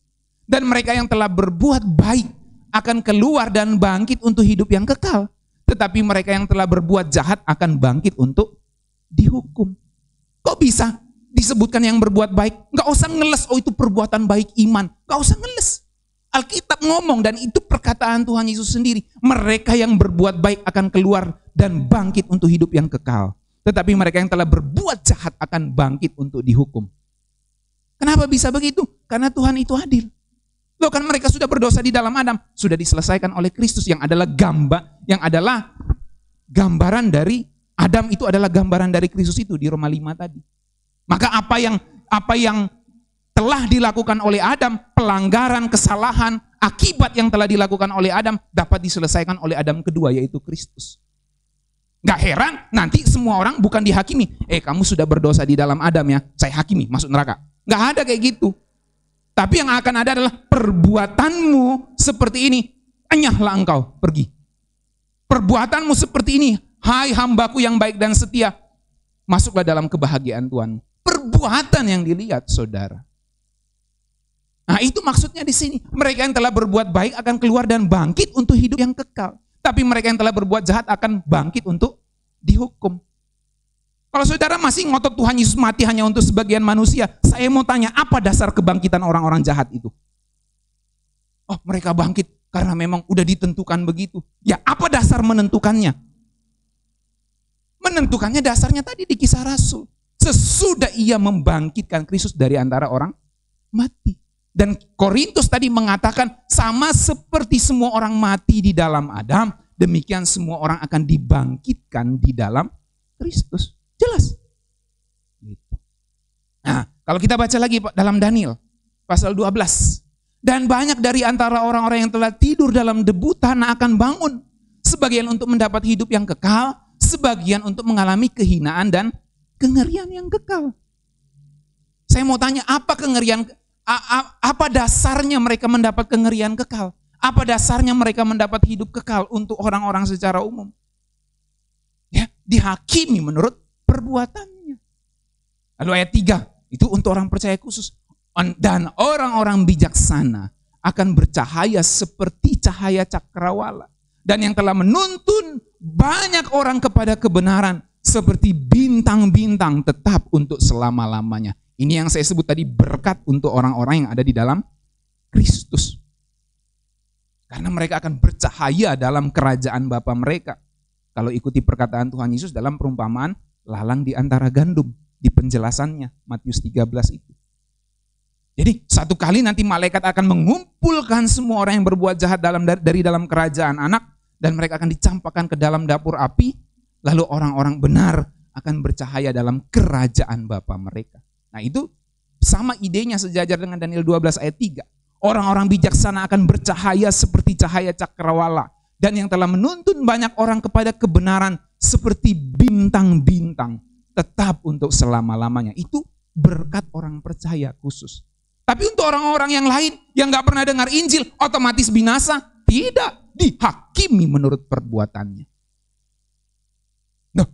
Dan mereka yang telah berbuat baik akan keluar dan bangkit untuk hidup yang kekal. Tetapi mereka yang telah berbuat jahat akan bangkit untuk dihukum. Kok bisa disebutkan yang berbuat baik? Gak usah ngeles, oh itu perbuatan baik iman. Gak usah ngeles. Alkitab ngomong dan itu perkataan Tuhan Yesus sendiri. Mereka yang berbuat baik akan keluar dan bangkit untuk hidup yang kekal. Tetapi mereka yang telah berbuat jahat akan bangkit untuk dihukum. Kenapa bisa begitu? Karena Tuhan itu adil. Loh, kan mereka sudah berdosa di dalam Adam, sudah diselesaikan oleh Kristus yang adalah gambaran dari Adam itu adalah gambaran dari Kristus itu di Roma 5 tadi. Maka apa yang telah dilakukan oleh Adam, pelanggaran, kesalahan, akibat yang telah dilakukan oleh Adam dapat diselesaikan oleh Adam kedua, yaitu Kristus. Gak heran nanti semua orang bukan dihakimi. Kamu sudah berdosa di dalam Adam ya, saya hakimi, masuk neraka. Gak ada kayak gitu. Tapi yang akan ada adalah perbuatanmu seperti ini, enyahlah engkau, pergi. Perbuatanmu seperti ini, hai hambaku yang baik dan setia, masuklah dalam kebahagiaan Tuhan. Perbuatan yang dilihat, saudara. Nah, itu maksudnya di sini. Mereka yang telah berbuat baik akan keluar dan bangkit untuk hidup yang kekal. Tapi mereka yang telah berbuat jahat akan bangkit untuk dihukum. Kalau saudara masih ngotot Tuhan Yesus mati hanya untuk sebagian manusia, saya mau tanya, apa dasar kebangkitan orang-orang jahat itu? Oh, mereka bangkit karena memang udah ditentukan begitu. Ya, apa dasar menentukannya? Menentukannya dasarnya tadi di Kisah Rasul. Sesudah ia membangkitkan Kristus dari antara orang mati. Dan Korintus tadi mengatakan sama seperti semua orang mati di dalam Adam, demikian semua orang akan dibangkitkan di dalam Kristus. Jelas. Gitu. Nah, kalau kita baca lagi dalam Daniel pasal 12. Dan banyak dari antara orang-orang yang telah tidur dalam debu tanah akan bangun. Sebagian untuk mendapat hidup yang kekal, sebagian untuk mengalami kehinaan dan kengerian yang kekal. Saya mau tanya, apa kengerian, apa dasarnya mereka mendapat kengerian kekal? Apa dasarnya mereka mendapat hidup kekal untuk orang-orang secara umum? Ya, dihakimi menurut perbuatannya. Lalu ayat 3, itu untuk orang percaya khusus. Dan orang-orang bijaksana akan bercahaya seperti cahaya cakrawala. Dan yang telah menuntun banyak orang kepada kebenaran seperti bintang-bintang tetap untuk selama-lamanya. Ini yang saya sebut tadi berkat untuk orang-orang yang ada di dalam Kristus. Karena mereka akan bercahaya dalam kerajaan Bapa mereka. Kalau ikuti perkataan Tuhan Yesus dalam perumpamaan lalang di antara gandum. Di penjelasannya, Matius 13 itu. Jadi satu kali nanti malaikat akan mengumpulkan semua orang yang berbuat jahat dari dalam kerajaan anak. Dan mereka akan dicampakkan ke dalam dapur api. Lalu orang-orang benar akan bercahaya dalam kerajaan Bapa mereka. Nah, itu sama idenya sejajar dengan Daniel 12 ayat 3. Orang-orang bijaksana akan bercahaya seperti cahaya cakrawala. Dan yang telah menuntun banyak orang kepada kebenaran seperti bintang-bintang tetap untuk selama-lamanya. Itu berkat orang percaya khusus. Tapi untuk orang-orang yang lain yang gak pernah dengar Injil, otomatis binasa? Tidak, dihakimi menurut perbuatannya. Nah,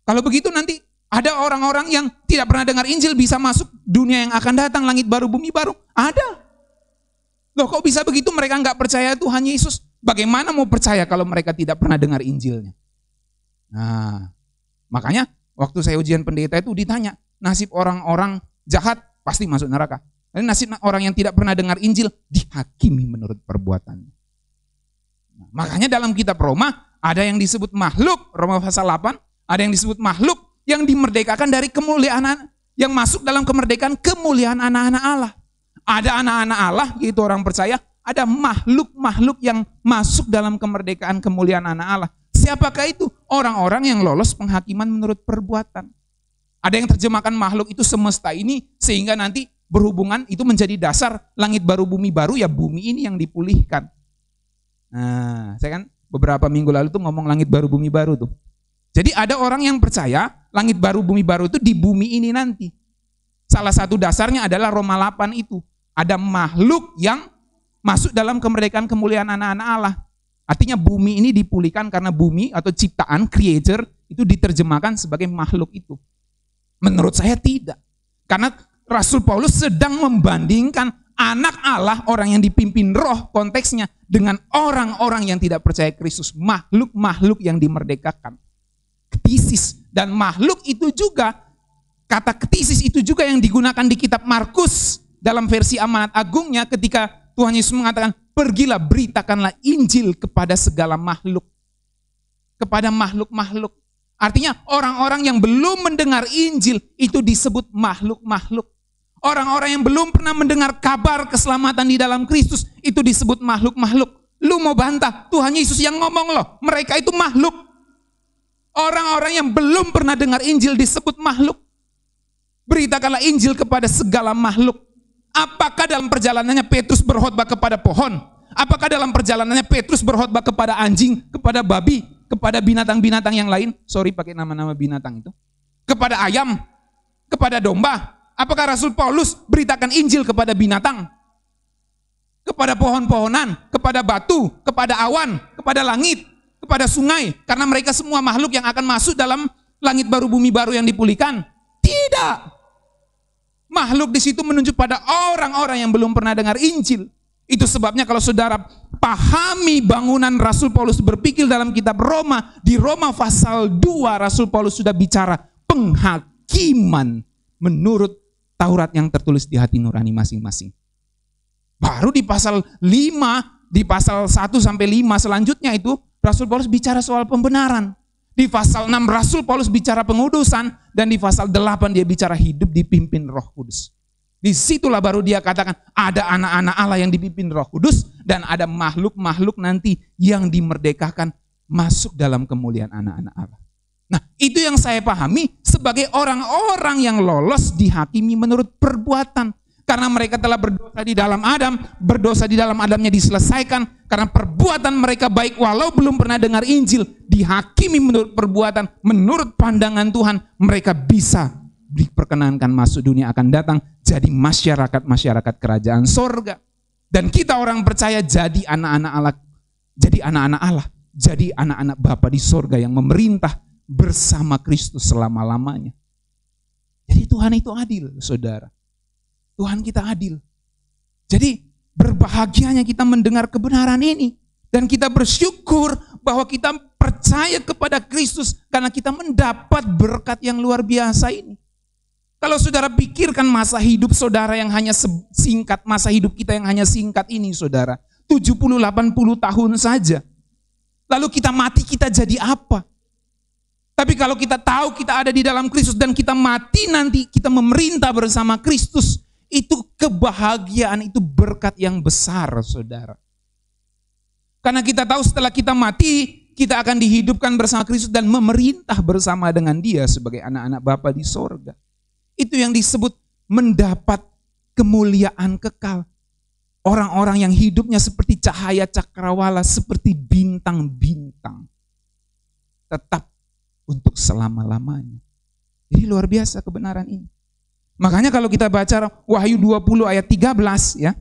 kalau begitu nanti ada orang-orang yang tidak pernah dengar Injil bisa masuk dunia yang akan datang, langit baru, bumi baru. Ada. Loh, kok bisa begitu? Mereka gak percaya Tuhan Yesus. Bagaimana mau percaya kalau mereka tidak pernah dengar Injilnya? Nah, makanya waktu saya ujian pendeta itu ditanya, nasib orang-orang jahat pasti masuk neraka. Dan nasib orang yang tidak pernah dengar Injil dihakimi menurut perbuatannya. Nah, makanya dalam kitab Roma ada yang disebut makhluk, Roma pasal 8, ada yang disebut makhluk yang dimerdekakan dari kemuliaan, yang masuk dalam kemerdekaan kemuliaan anak-anak Allah. Ada anak-anak Allah, yaitu orang percaya, ada makhluk-makhluk yang masuk dalam kemerdekaan kemuliaan anak Allah. Siapakah itu? Orang-orang yang lolos penghakiman menurut perbuatan. Ada yang terjemahkan makhluk itu semesta ini, sehingga nanti berhubungan itu menjadi dasar langit baru bumi baru, ya bumi ini yang dipulihkan. Nah, saya kan beberapa minggu lalu tuh ngomong langit baru bumi baru tuh. Jadi ada orang yang percaya langit baru bumi baru itu di bumi ini nanti. Salah satu dasarnya adalah Roma 8 itu. Ada makhluk yang masuk dalam kemerdekaan kemuliaan anak-anak Allah. Artinya bumi ini dipulihkan karena bumi atau ciptaan, creator, itu diterjemahkan sebagai makhluk itu. Menurut saya tidak. Karena Rasul Paulus sedang membandingkan anak Allah, orang yang dipimpin roh konteksnya, dengan orang-orang yang tidak percaya Kristus. Makhluk-makhluk yang dimerdekakan. Ktisis. Dan makhluk itu juga, kata ktisis itu juga yang digunakan di kitab Markus dalam versi Amanat Agungnya ketika Tuhan Yesus mengatakan, pergilah beritakanlah Injil kepada segala makhluk. Kepada makhluk-makhluk. Artinya orang-orang yang belum mendengar Injil itu disebut makhluk-makhluk. Orang-orang yang belum pernah mendengar kabar keselamatan di dalam Kristus itu disebut makhluk-makhluk. Lu mau bantah, Tuhan Yesus yang ngomong loh, mereka itu makhluk. Orang-orang yang belum pernah dengar Injil disebut makhluk. Beritakanlah Injil kepada segala makhluk. Apakah dalam perjalanannya Petrus berkhotbah kepada pohon? Apakah dalam perjalanannya Petrus berkhotbah kepada anjing, kepada babi, kepada binatang-binatang yang lain? Sorry pakai nama-nama binatang itu. Kepada ayam, kepada domba. Apakah Rasul Paulus beritakan Injil kepada binatang? Kepada pohon-pohonan, kepada batu, kepada awan, kepada langit, kepada sungai. Karena mereka semua makhluk yang akan masuk dalam langit baru, bumi baru yang dipulihkan. Tidak. Makhluk di situ menunjuk pada orang-orang yang belum pernah dengar Injil. Itu sebabnya kalau saudara pahami bangunan Rasul Paulus berpikir dalam kitab Roma, di Roma pasal 2 Rasul Paulus sudah bicara penghakiman menurut Taurat yang tertulis di hati nurani masing-masing. Baru di pasal 5, di pasal 1 sampai 5 selanjutnya itu Rasul Paulus bicara soal pembenaran. Di pasal 6 Rasul Paulus bicara pengudusan, dan di pasal 8 dia bicara hidup dipimpin Roh Kudus. Disitulah baru dia katakan ada anak-anak Allah yang dipimpin Roh Kudus, dan ada makhluk-makhluk nanti yang dimerdekakan masuk dalam kemuliaan anak-anak Allah. Nah, itu yang saya pahami sebagai orang-orang yang lolos dihakimi menurut perbuatan. Karena mereka telah berdosa di dalam Adam, berdosa di dalam Adamnya diselesaikan. Karena perbuatan mereka baik walau belum pernah dengar Injil, dihakimi menurut perbuatan, menurut pandangan Tuhan, mereka bisa diperkenankan masuk dunia akan datang, jadi masyarakat-masyarakat kerajaan sorga. Dan kita orang percaya jadi anak-anak Allah, jadi anak-anak Allah, jadi anak-anak Bapa di sorga yang memerintah bersama Kristus selama-lamanya. Jadi Tuhan itu adil, saudara. Tuhan kita adil. Jadi berbahagianya kita mendengar kebenaran ini. Dan kita bersyukur bahwa kita percaya kepada Kristus karena kita mendapat berkat yang luar biasa ini. Kalau saudara pikirkan masa hidup saudara yang hanya singkat, masa hidup kita yang hanya singkat ini saudara. 70-80 tahun saja. Lalu kita mati, kita jadi apa? Tapi kalau kita tahu kita ada di dalam Kristus dan kita mati nanti, kita memerintah bersama Kristus. Itu kebahagiaan, itu berkat yang besar, saudara. Karena kita tahu setelah kita mati, kita akan dihidupkan bersama Kristus dan memerintah bersama dengan Dia sebagai anak-anak Bapa di sorga. Itu yang disebut mendapat kemuliaan kekal. Orang-orang yang hidupnya seperti cahaya cakrawala, seperti bintang-bintang. Tetap untuk selama-lamanya. Jadi luar biasa kebenaran ini. Makanya kalau kita baca Wahyu 20 ayat 13 ya.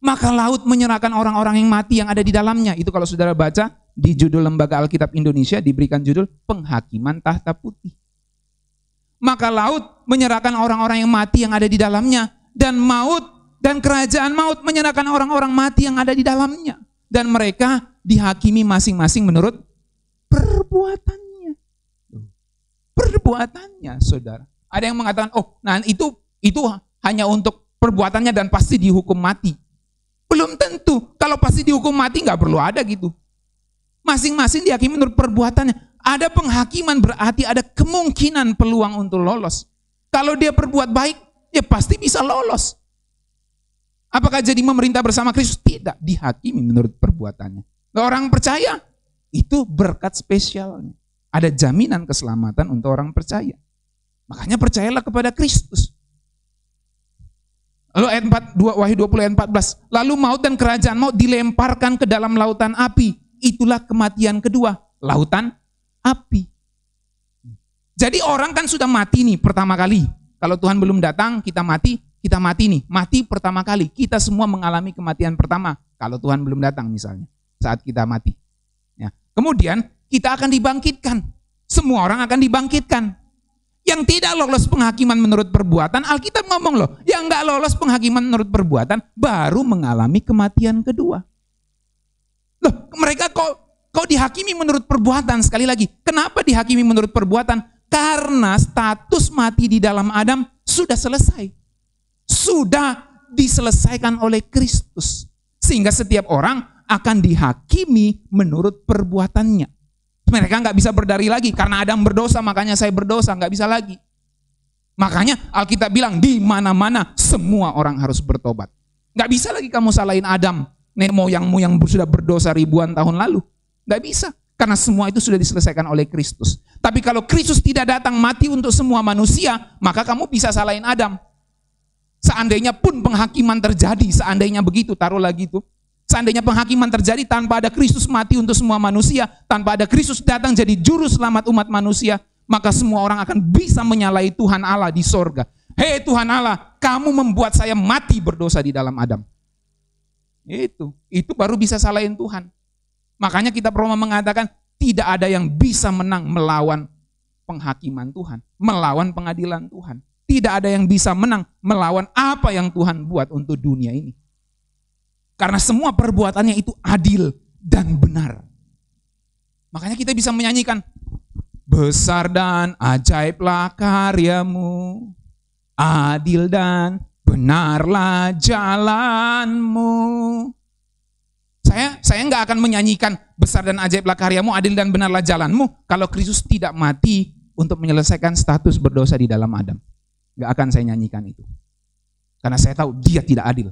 Maka laut menyerahkan orang-orang yang mati yang ada di dalamnya. Itu kalau saudara baca di judul Lembaga Alkitab Indonesia diberikan judul Penghakiman Tahta Putih. Maka laut menyerahkan orang-orang yang mati yang ada di dalamnya. Dan maut dan kerajaan maut menyerahkan orang-orang mati yang ada di dalamnya. Dan mereka dihakimi masing-masing menurut perbuatannya. Perbuatannya, saudara. Ada yang mengatakan, oh, nah itu hanya untuk perbuatannya dan pasti dihukum mati. Belum tentu. Kalau pasti dihukum mati nggak perlu ada gitu. Masing-masing dihakimi menurut perbuatannya. Ada penghakiman berarti ada kemungkinan peluang untuk lolos. Kalau dia berbuat baik, ya pasti bisa lolos. Apakah jadi memerintah bersama Kristus? Tidak, dihakimi menurut perbuatannya. Orang percaya, itu berkat spesialnya. Ada jaminan keselamatan untuk orang percaya. Makanya percayalah kepada Kristus. Lalu ayat 4, Wahyu 20 ayat 14. Lalu maut dan kerajaan maut dilemparkan ke dalam lautan api. Itulah kematian kedua, lautan api. Jadi orang kan sudah mati nih pertama kali. Kalau Tuhan belum datang, kita mati nih. Mati pertama kali. Kita semua mengalami kematian pertama. Kalau Tuhan belum datang misalnya, saat kita mati. Ya. Kemudian kita akan dibangkitkan. Semua orang akan dibangkitkan. Yang tidak lolos penghakiman menurut perbuatan, Alkitab ngomong loh, yang nggak lolos penghakiman menurut perbuatan baru mengalami kematian kedua. Loh, mereka kok dihakimi menurut perbuatan? Sekali lagi, kenapa dihakimi menurut perbuatan? Karena status mati di dalam Adam sudah selesai. Sudah diselesaikan oleh Kristus. Sehingga setiap orang akan dihakimi menurut perbuatannya. Mereka nggak bisa berdari lagi karena Adam berdosa, makanya saya berdosa, nggak bisa lagi. Makanya Alkitab bilang di mana-mana semua orang harus bertobat. Nggak bisa lagi kamu salahin Adam, nenek moyangmu yang sudah berdosa ribuan tahun lalu. Nggak bisa, Karena semua itu sudah diselesaikan oleh Kristus. Tapi kalau Kristus tidak datang mati untuk semua manusia, maka kamu bisa salahin Adam. Seandainya pun penghakiman terjadi, seandainya begitu, taruh lagi itu. Seandainya penghakiman terjadi tanpa ada Kristus mati untuk semua manusia, tanpa ada Kristus datang jadi juru selamat umat manusia, maka semua orang akan bisa menyalahi Tuhan Allah di sorga. Hei Tuhan Allah, kamu membuat saya mati berdosa di dalam Adam. Itu baru bisa salahin Tuhan. Makanya kita Roma mengatakan tidak ada yang bisa menang melawan penghakiman Tuhan, melawan pengadilan Tuhan. Tidak ada yang bisa menang melawan apa yang Tuhan buat untuk dunia ini. Karena semua perbuatannya itu adil dan benar. Makanya kita bisa menyanyikan, besar dan ajaiblah karyamu, adil dan benarlah jalanmu. Saya nggak akan menyanyikan besar dan ajaiblah karyamu, adil dan benarlah jalanmu kalau Kristus tidak mati untuk menyelesaikan status berdosa di dalam Adam. Nggak akan saya nyanyikan itu. Karena saya tahu dia tidak adil.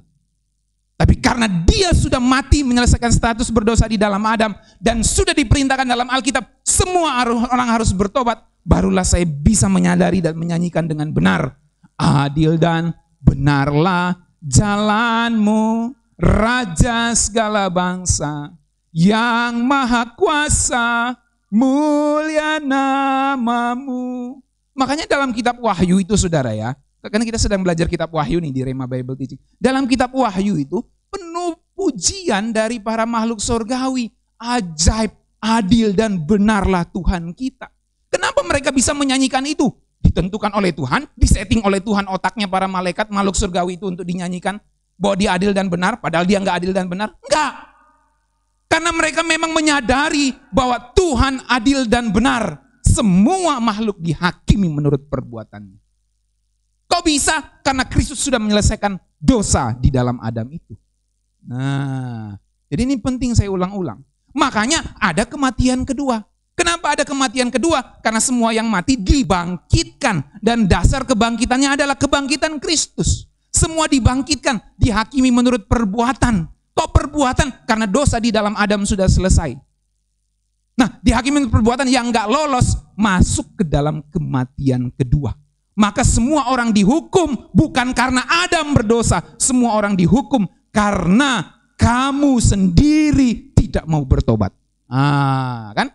Tapi karena dia sudah mati menyelesaikan status berdosa di dalam Adam dan sudah diperintahkan dalam Alkitab semua orang harus bertobat, barulah saya bisa menyadari dan menyanyikan dengan benar. Adil dan benarlah jalanmu, Raja segala bangsa, yang maha kuasa, mulia namamu. Makanya dalam kitab Wahyu itu saudara ya, karena kita sedang belajar kitab Wahyu nih di Rema Bible Teaching. Dalam kitab Wahyu itu penuh pujian dari para makhluk surgawi. Ajaib, adil dan benarlah Tuhan kita. Kenapa mereka bisa menyanyikan itu? Ditentukan oleh Tuhan, disetting oleh Tuhan otaknya para malaikat, makhluk surgawi itu untuk dinyanyikan. Bahwa dia adil dan benar, padahal dia enggak adil dan benar. Enggak. Karena mereka memang menyadari bahwa Tuhan adil dan benar. Semua makhluk dihakimi menurut perbuatannya. Kok bisa? Karena Kristus sudah menyelesaikan dosa di dalam Adam itu. Nah, jadi ini penting saya ulang-ulang. Makanya ada kematian kedua. Kenapa ada kematian kedua? Karena semua yang mati dibangkitkan. Dan dasar kebangkitannya adalah kebangkitan Kristus. Semua dibangkitkan, dihakimi menurut perbuatan. Kok perbuatan? Karena dosa di dalam Adam sudah selesai. Nah, dihakimi menurut perbuatan yang enggak lolos, masuk ke dalam kematian kedua. Maka semua orang dihukum bukan karena Adam berdosa. Semua orang dihukum karena kamu sendiri tidak mau bertobat. Kan?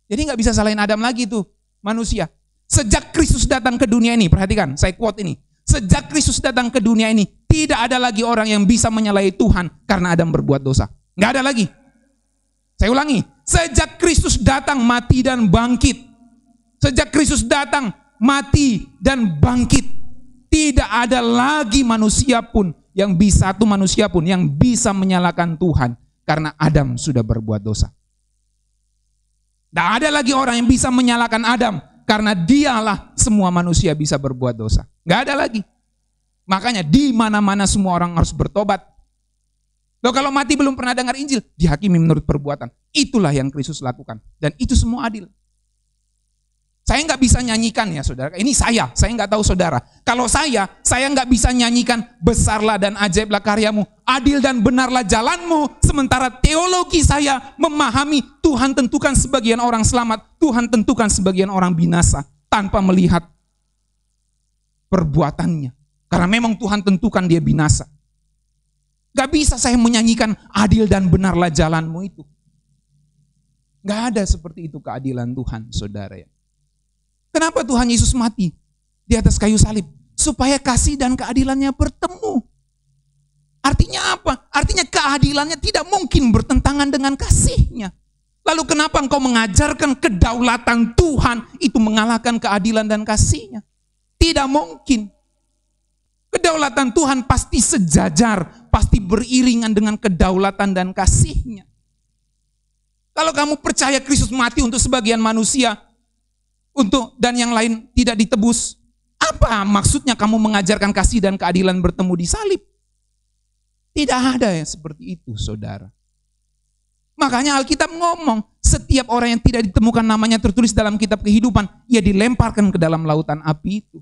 Jadi nggak bisa salahin Adam lagi tuh manusia. Sejak Kristus datang ke dunia ini, perhatikan, saya quote ini. Sejak Kristus datang ke dunia ini, tidak ada lagi orang yang bisa menyalahi Tuhan karena Adam berbuat dosa. Nggak ada lagi. Saya ulangi, sejak Kristus datang mati dan bangkit. Sejak Kristus datang mati dan bangkit. Tidak ada lagi manusia pun yang bisa, satu manusia pun yang bisa menyalahkan Tuhan karena Adam sudah berbuat dosa. Tidak ada lagi orang yang bisa menyalahkan Adam karena dialah semua manusia bisa berbuat dosa. Nggak ada lagi. Makanya di mana-mana semua orang harus bertobat. Loh, kalau mati belum pernah dengar Injil, dihakimi menurut perbuatan. Itulah yang Kristus lakukan. Dan itu semua adil. Saya nggak bisa nyanyikan ya saudara. Ini saya nggak tahu saudara. Kalau saya nggak bisa nyanyikan besarlah dan ajaiblah karyamu, adil dan benarlah jalanmu. Sementara teologi saya memahami Tuhan tentukan sebagian orang selamat, Tuhan tentukan sebagian orang binasa tanpa melihat perbuatannya. Karena memang Tuhan tentukan dia binasa. Gak bisa saya menyanyikan adil dan benarlah jalanmu itu. Gak ada seperti itu keadilan Tuhan, saudara ya. Kenapa Tuhan Yesus mati di atas kayu salib? Supaya kasih dan keadilannya bertemu. Artinya apa? Artinya keadilannya tidak mungkin bertentangan dengan kasihnya. Lalu kenapa engkau mengajarkan kedaulatan Tuhan itu mengalahkan keadilan dan kasihnya? Tidak mungkin. Kedaulatan Tuhan pasti sejajar, pasti beriringan dengan kedaulatan dan kasihnya. Kalau kamu percaya Kristus mati untuk sebagian manusia, dan yang lain tidak ditebus, apa maksudnya kamu mengajarkan kasih dan keadilan bertemu di salib? Tidak ada yang seperti itu, saudara. Makanya Alkitab ngomong, setiap orang yang tidak ditemukan namanya tertulis dalam kitab kehidupan, ia dilemparkan ke dalam lautan api itu.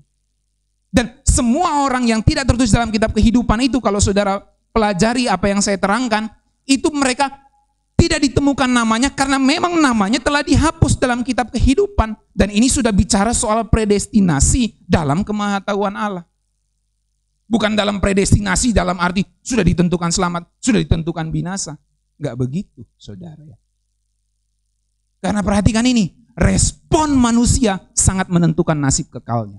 Dan semua orang yang tidak tertulis dalam kitab kehidupan itu, kalau saudara pelajari apa yang saya terangkan, itu mereka Tidak ditemukan namanya karena memang namanya telah dihapus dalam kitab kehidupan. Dan ini sudah bicara soal predestinasi dalam kemahatauan Allah. Bukan dalam predestinasi dalam arti sudah ditentukan selamat, sudah ditentukan binasa. Enggak begitu, saudara. Karena perhatikan ini, respon manusia sangat menentukan nasib kekalnya.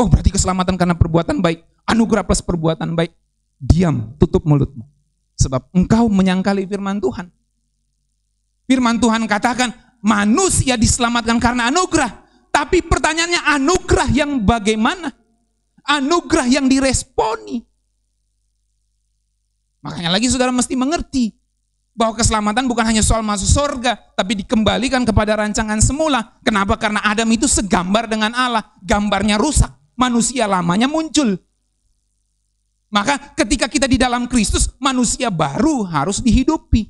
Oh, berarti keselamatan karena perbuatan baik, anugerah plus perbuatan baik. Diam, tutup mulutmu. Sebab engkau menyangkali firman Tuhan. Firman Tuhan katakan manusia diselamatkan karena anugerah. Tapi pertanyaannya, anugerah yang bagaimana? Anugerah yang diresponi. Makanya lagi saudara mesti mengerti bahwa keselamatan bukan hanya soal masuk surga, tapi dikembalikan kepada rancangan semula. Kenapa? Karena Adam itu segambar dengan Allah. Gambarnya rusak, manusia lamanya muncul. Maka ketika kita di dalam Kristus, manusia baru harus dihidupi.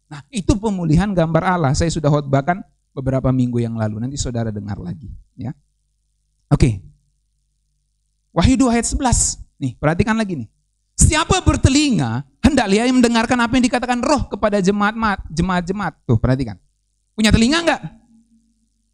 Nah, itu pemulihan gambar Allah. Saya sudah khotbahkan beberapa minggu yang lalu. Nanti saudara dengar lagi. Ya. Oke. Wahyu 2 ayat 11. Nih, perhatikan lagi nih. Siapa bertelinga, hendaklah ia mendengarkan apa yang dikatakan Roh kepada jemaat-jemaat. Tuh, perhatikan. Punya telinga enggak?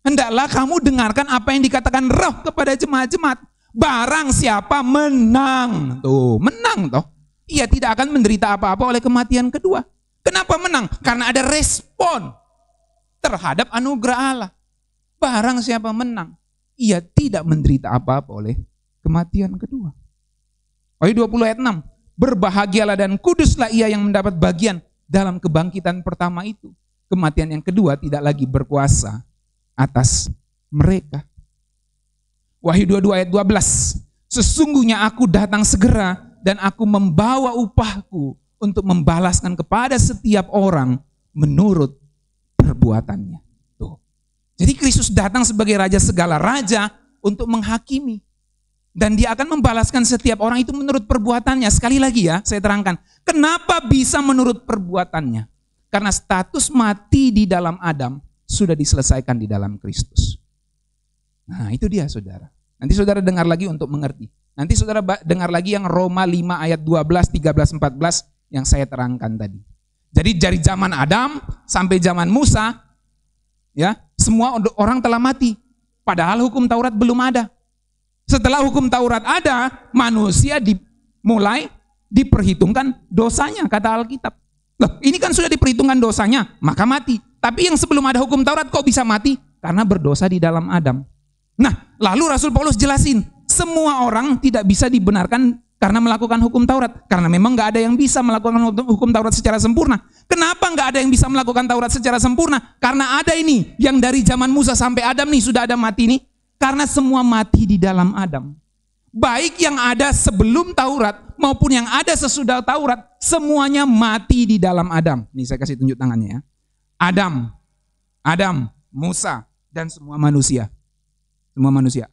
Hendaklah kamu dengarkan apa yang dikatakan Roh kepada jemaat-jemaat. Barang siapa menang, tuh menang toh, ia tidak akan menderita apa-apa oleh kematian kedua. Kenapa menang? Karena ada respon terhadap anugerah Allah. Barang siapa menang, ia tidak menderita apa-apa oleh kematian kedua. Wahyu 20 ayat 6, berbahagialah dan kuduslah ia yang mendapat bagian dalam kebangkitan pertama itu. Kematian yang kedua tidak lagi berkuasa atas mereka. Wahyu 22 ayat 12, sesungguhnya aku datang segera dan aku membawa upahku untuk membalaskan kepada setiap orang menurut perbuatannya. Tuh. Jadi Kristus datang sebagai Raja segala raja untuk menghakimi. Dan dia akan membalaskan setiap orang itu menurut perbuatannya. Sekali lagi ya, saya terangkan. Kenapa bisa menurut perbuatannya? Karena status mati di dalam Adam sudah diselesaikan di dalam Kristus. Nah, itu dia saudara. Nanti saudara dengar lagi untuk mengerti. Nanti saudara dengar lagi yang Roma 5 ayat 12, 13, 14 yang saya terangkan tadi. Jadi dari zaman Adam sampai zaman Musa, ya, semua orang telah mati. Padahal hukum Taurat belum ada. Setelah hukum Taurat ada, manusia mulai diperhitungkan dosanya, kata Alkitab. Loh, ini kan sudah diperhitungkan dosanya, maka mati. Tapi yang sebelum ada hukum Taurat kok bisa mati? Karena berdosa di dalam Adam. Nah, lalu Rasul Paulus jelasin, semua orang tidak bisa dibenarkan karena melakukan hukum Taurat. Karena memang nggak ada yang bisa melakukan hukum Taurat secara sempurna. Kenapa nggak ada yang bisa melakukan Taurat secara sempurna? Karena ada ini, yang dari zaman Musa sampai Adam nih sudah ada mati nih. Karena semua mati di dalam Adam. Baik yang ada sebelum Taurat maupun yang ada sesudah Taurat, semuanya mati di dalam Adam. Nih saya kasih tunjuk tangannya ya. Adam, Musa, dan semua manusia. Semua manusia.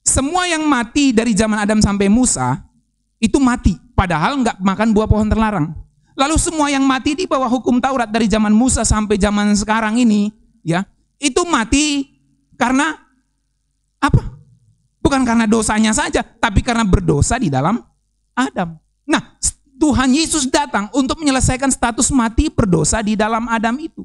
Semua yang mati dari zaman Adam sampai Musa itu mati, padahal nggak makan buah pohon terlarang. Lalu semua yang mati di bawah hukum Taurat dari zaman Musa sampai zaman sekarang ini, ya, itu mati karena apa? Bukan karena dosanya saja, tapi karena berdosa di dalam Adam. Nah, Tuhan Yesus datang untuk menyelesaikan status mati berdosa di dalam Adam itu.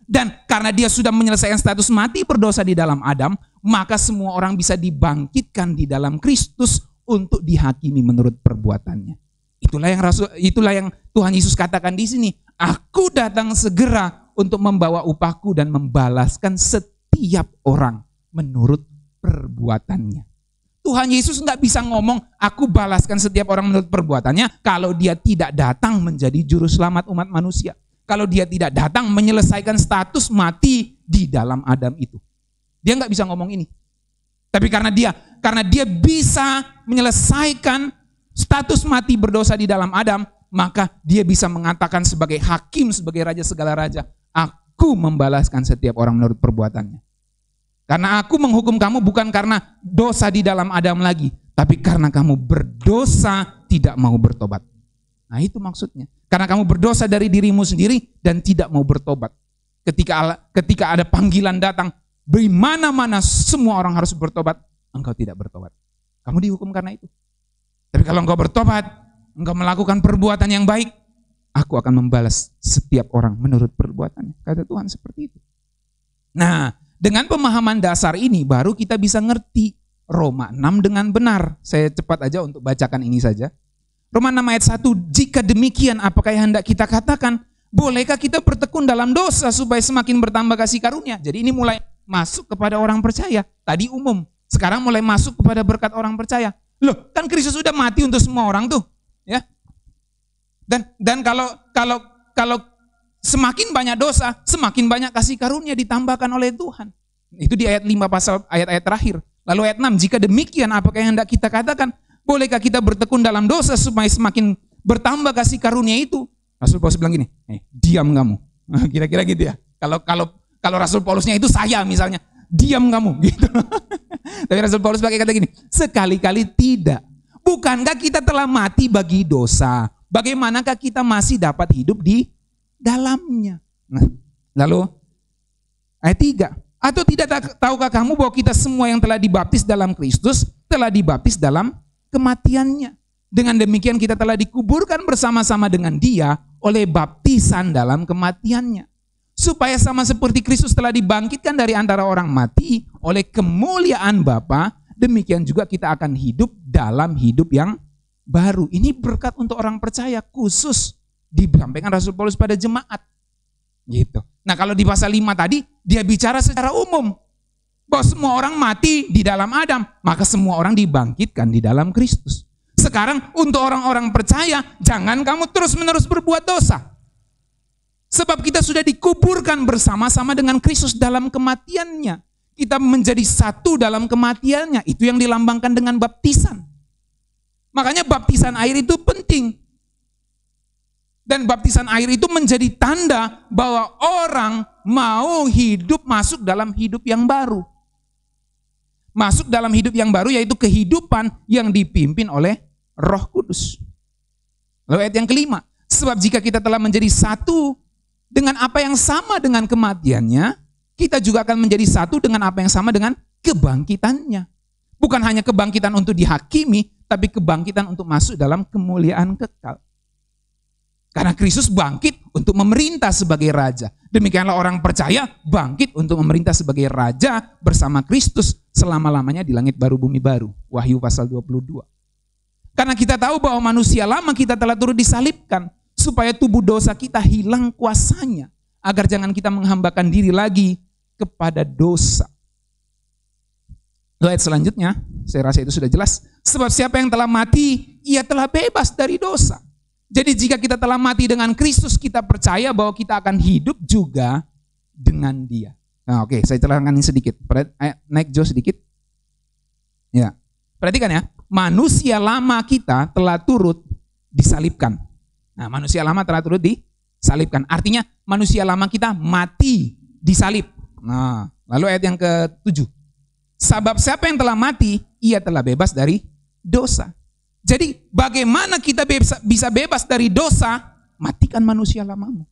Dan karena dia sudah menyelesaikan status mati berdosa di dalam Adam, maka semua orang bisa dibangkitkan di dalam Kristus untuk dihakimi menurut perbuatannya. Itulah yang Tuhan Yesus katakan di sini. Aku datang segera untuk membawa upahku dan membalaskan setiap orang menurut perbuatannya. Tuhan Yesus nggak bisa ngomong, aku balaskan setiap orang menurut perbuatannya, kalau dia tidak datang menjadi juru selamat umat manusia. Kalau dia tidak datang menyelesaikan status mati di dalam Adam itu. Dia nggak bisa ngomong ini. Tapi karena dia bisa menyelesaikan status mati berdosa di dalam Adam, maka dia bisa mengatakan sebagai hakim, sebagai raja segala raja, aku membalaskan setiap orang menurut perbuatannya. Karena aku menghukum kamu bukan karena dosa di dalam Adam lagi, tapi karena kamu berdosa tidak mau bertobat. Nah itu maksudnya. Karena kamu berdosa dari dirimu sendiri dan tidak mau bertobat. Ketika ada panggilan datang, di mana-mana semua orang harus bertobat, engkau tidak bertobat. Kamu dihukum karena itu. Tapi kalau engkau bertobat, engkau melakukan perbuatan yang baik, Aku akan membalas setiap orang menurut perbuatannya. Kata Tuhan seperti itu. Nah, dengan pemahaman dasar ini baru kita bisa ngerti Roma 6 dengan benar. Saya cepat aja untuk bacakan ini saja. Roma 6 ayat 1, jika demikian apakah yang hendak kita katakan? Bolehkah kita bertekun dalam dosa supaya semakin bertambah kasih karunia? Jadi ini mulai masuk kepada orang percaya. Tadi umum, sekarang mulai masuk kepada berkat orang percaya. Loh, kan Kristus sudah mati untuk semua orang tuh, ya. Dan kalau semakin banyak dosa, semakin banyak kasih karunia ditambahkan oleh Tuhan. Itu di ayat 5 pasal ayat-ayat terakhir. Lalu ayat 6, jika demikian apakah yang hendak kita katakan? Bolehkah kita bertekun dalam dosa supaya semakin bertambah kasih karunia itu? Rasul Paulus bilang gini, diam kamu. Kira-kira gitu ya. Kalau Rasul Paulusnya itu saya misalnya, diam kamu gitu. Tapi Rasul Paulus pakai kata gini, sekali-kali tidak. Bukankah kita telah mati bagi dosa? Bagaimanakah kita masih dapat hidup di dalamnya? Nah, lalu ayat 3. Atau tidak tahukah kamu bahwa kita semua yang telah dibaptis dalam Kristus telah dibaptis dalam kematiannya? Dengan demikian kita telah dikuburkan bersama-sama dengan Dia oleh baptisan dalam kematiannya. Supaya sama seperti Kristus telah dibangkitkan dari antara orang mati oleh kemuliaan Bapa, demikian juga kita akan hidup dalam hidup yang baru. Ini berkat untuk orang percaya khusus disampaikan Rasul Paulus pada jemaat. Gitu. Nah, kalau di pasal 5 tadi dia bicara secara umum bahwa semua orang mati di dalam Adam, maka semua orang dibangkitkan di dalam Kristus. Sekarang untuk orang-orang percaya, jangan kamu terus-menerus berbuat dosa. Sebab kita sudah dikuburkan bersama-sama dengan Kristus dalam kematiannya. Kita menjadi satu dalam kematiannya. Itu yang dilambangkan dengan baptisan. Makanya baptisan air itu penting. Dan baptisan air itu menjadi tanda bahwa orang mau hidup masuk dalam hidup yang baru. Masuk dalam hidup yang baru yaitu kehidupan yang dipimpin oleh Roh Kudus. Lalu ayat yang kelima, sebab jika kita telah menjadi satu dengan apa yang sama dengan kematiannya, kita juga akan menjadi satu dengan apa yang sama dengan kebangkitannya. Bukan hanya kebangkitan untuk dihakimi, tapi kebangkitan untuk masuk dalam kemuliaan kekal. Karena Kristus bangkit untuk memerintah sebagai raja. Demikianlah orang percaya bangkit untuk memerintah sebagai raja bersama Kristus selama-lamanya di langit baru bumi baru. Wahyu pasal 22. Karena kita tahu bahwa manusia lama kita telah turut disalibkan supaya tubuh dosa kita hilang kuasanya, agar jangan kita menghambakan diri lagi kepada dosa. Ayat selanjutnya, saya rasa itu sudah jelas. Sebab siapa yang telah mati, ia telah bebas dari dosa. Jadi jika kita telah mati dengan Kristus, kita percaya bahwa kita akan hidup juga dengan Dia. Nah, oke, saya terangkan ini sedikit. Naik Jo sedikit. Ya, perhatikan ya. Manusia lama kita telah turut disalibkan. Nah, manusia lama telah turut disalibkan. Artinya manusia lama kita mati disalib. Nah, lalu ayat yang ke-7. Sebab siapa yang telah mati, ia telah bebas dari dosa. Jadi bagaimana kita bisa bebas dari dosa? Matikan manusia lamamu.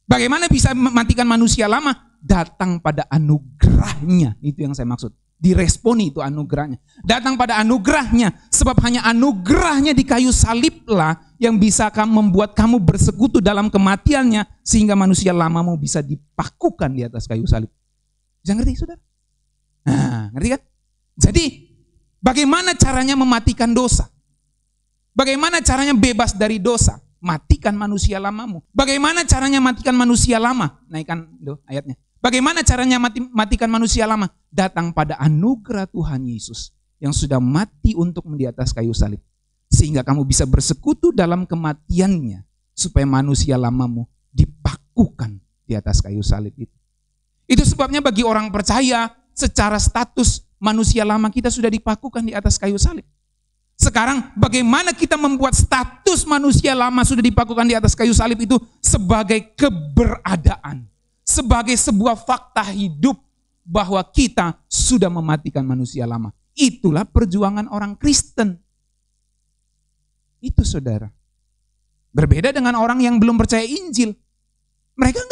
Bagaimana bisa matikan manusia lama? Datang pada anugerahnya. Itu yang saya maksud. Diresponi itu anugerahnya. Datang pada anugerahnya. Sebab hanya anugerahnya di kayu saliblah yang bisa membuat kamu bersekutu dalam kematiannya. Sehingga manusia lamamu bisa dipakukan di atas kayu salib. Bisa ngerti saudara? Nah, ngerti kan? Jadi bagaimana caranya mematikan dosa? Bagaimana caranya bebas dari dosa? Matikan manusia lamamu. Bagaimana caranya matikan manusia lama? Naikkan ayatnya. Bagaimana caranya matikan manusia lama? Datang pada anugerah Tuhan Yesus yang sudah mati untuk di atas kayu salib. Sehingga kamu bisa bersekutu dalam kematiannya. Supaya manusia lamamu dipakukan di atas kayu salib itu. Itu sebabnya bagi orang percaya secara status manusia lama kita sudah dipakukan di atas kayu salib. Sekarang bagaimana kita membuat status manusia lama sudah dipakukan di atas kayu salib itu sebagai keberadaan. Sebagai sebuah fakta hidup bahwa kita sudah mematikan manusia lama. Itulah perjuangan orang Kristen. Itu saudara. Berbeda dengan orang yang belum percaya Injil. Mereka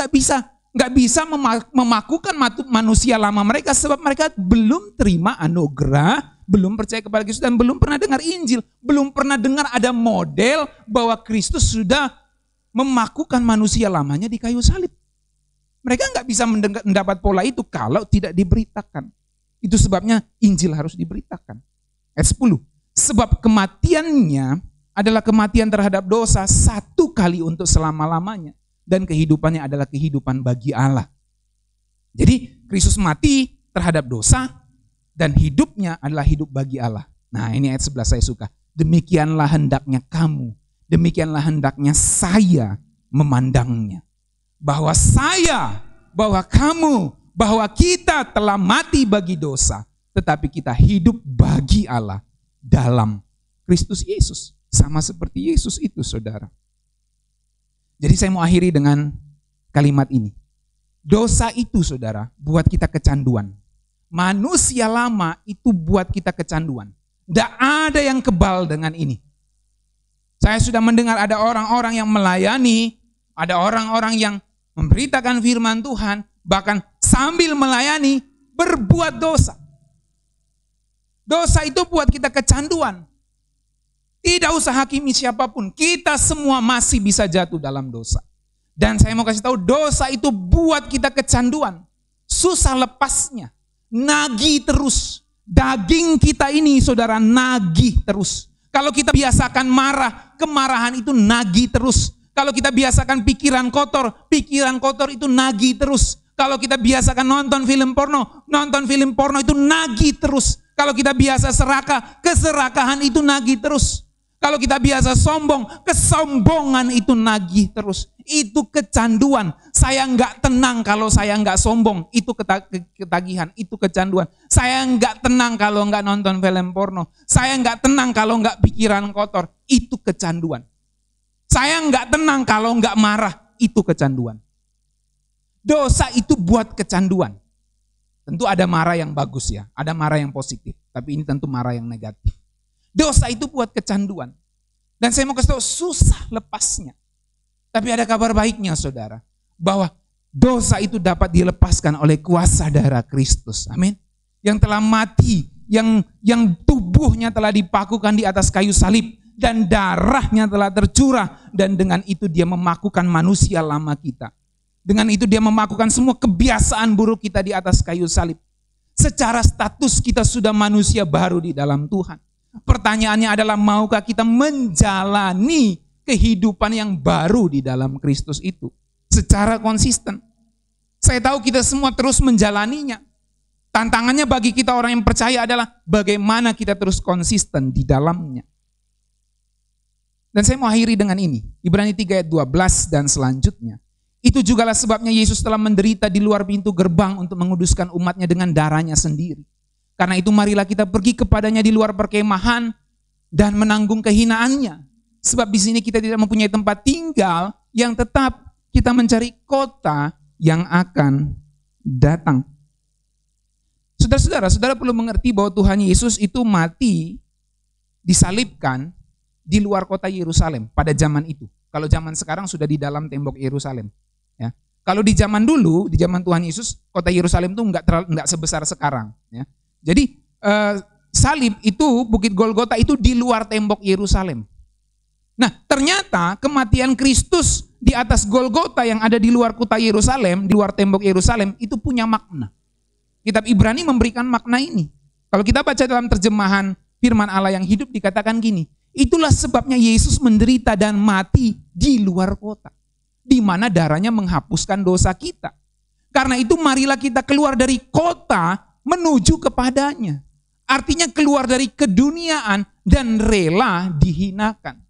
nggak bisa memakukan manusia lama mereka sebab mereka belum terima anugerah, belum percaya kepada Kristus dan belum pernah dengar Injil, belum pernah dengar ada model bahwa Kristus sudah memakukan manusia lamanya di kayu salib. Mereka nggak bisa mendapat pola itu kalau tidak diberitakan. Itu sebabnya Injil harus diberitakan. Ayat 10. Sebab kematiannya adalah kematian terhadap dosa satu kali untuk selama-lamanya. Dan kehidupannya adalah kehidupan bagi Allah. Jadi Kristus mati terhadap dosa dan hidupnya adalah hidup bagi Allah. Nah ini ayat 11 saya suka. Demikianlah hendaknya kamu, demikianlah hendaknya saya memandangnya. Bahwa saya, bahwa kamu, bahwa kita telah mati bagi dosa. Tetapi kita hidup bagi Allah dalam Kristus Yesus. Sama seperti Yesus itu saudara. Jadi saya mau akhiri dengan kalimat ini. Dosa itu saudara buat kita kecanduan. Manusia lama itu buat kita kecanduan. Tidak ada yang kebal dengan ini. Saya sudah mendengar ada orang-orang yang melayani, ada orang-orang yang memberitakan firman Tuhan, bahkan sambil melayani berbuat dosa. Dosa itu buat kita kecanduan. Tidak usah hakimi siapapun, kita semua masih bisa jatuh dalam dosa. Dan saya mau kasih tahu, dosa itu buat kita kecanduan. Susah lepasnya, nagih terus. Daging kita ini saudara nagih terus. Kalau kita biasakan marah, kemarahan itu nagih terus. Kalau kita biasakan pikiran kotor itu nagih terus. Kalau kita biasakan nonton film porno itu nagih terus. Kalau kita biasa serakah, keserakahan itu nagih terus. Kalau kita biasa sombong, kesombongan itu nagih terus. Itu kecanduan. Saya nggak tenang kalau saya nggak sombong. Itu ketagihan, itu kecanduan. Saya nggak tenang kalau nggak nonton film porno. Saya nggak tenang kalau nggak pikiran kotor. Itu kecanduan. Saya nggak tenang kalau nggak marah. Itu kecanduan. Dosa itu buat kecanduan. Tentu ada marah yang bagus ya. Ada marah yang positif. Tapi ini tentu marah yang negatif. Dosa itu buat kecanduan. Dan saya mau kasih tahu susah lepasnya. Tapi ada kabar baiknya saudara. Bahwa dosa itu dapat dilepaskan oleh kuasa darah Kristus. Amin. Yang telah mati. Yang tubuhnya telah dipakukan di atas kayu salib. Dan darahnya telah tercurah. Dan dengan itu dia memakukan manusia lama kita. Dengan itu dia memakukan semua kebiasaan buruk kita di atas kayu salib. Secara status kita sudah manusia baru di dalam Tuhan. Pertanyaannya adalah maukah kita menjalani kehidupan yang baru di dalam Kristus itu secara konsisten. Saya tahu kita semua terus menjalaninya. Tantangannya bagi kita orang yang percaya adalah bagaimana kita terus konsisten di dalamnya. Dan saya mau akhiri dengan ini. Ibrani 3 ayat 12 dan selanjutnya. Itu jugalah sebabnya Yesus telah menderita di luar pintu gerbang untuk menguduskan umatnya dengan darahnya sendiri. Karena itu marilah kita pergi kepadanya di luar perkemahan dan menanggung kehinaannya. Sebab di sini kita tidak mempunyai tempat tinggal yang tetap, kita mencari kota yang akan datang. Saudara perlu mengerti bahwa Tuhan Yesus itu mati, disalibkan di luar kota Yerusalem pada zaman itu. Kalau zaman sekarang sudah di dalam tembok Yerusalem. Ya. Kalau di zaman dulu, di zaman Tuhan Yesus, kota Yerusalem itu enggak sebesar sekarang. Ya. Jadi salib itu, Bukit Golgota itu di luar tembok Yerusalem. Nah ternyata kematian Kristus di atas Golgota yang ada di luar kota Yerusalem, di luar tembok Yerusalem itu punya makna. Kitab Ibrani memberikan makna ini. Kalau kita baca dalam terjemahan firman Allah yang hidup dikatakan gini, itulah sebabnya Yesus menderita dan mati di luar kota, di mana darahnya menghapuskan dosa kita. Karena itu marilah kita keluar dari kota menuju kepadanya. Artinya keluar dari keduniaan dan rela dihinakan.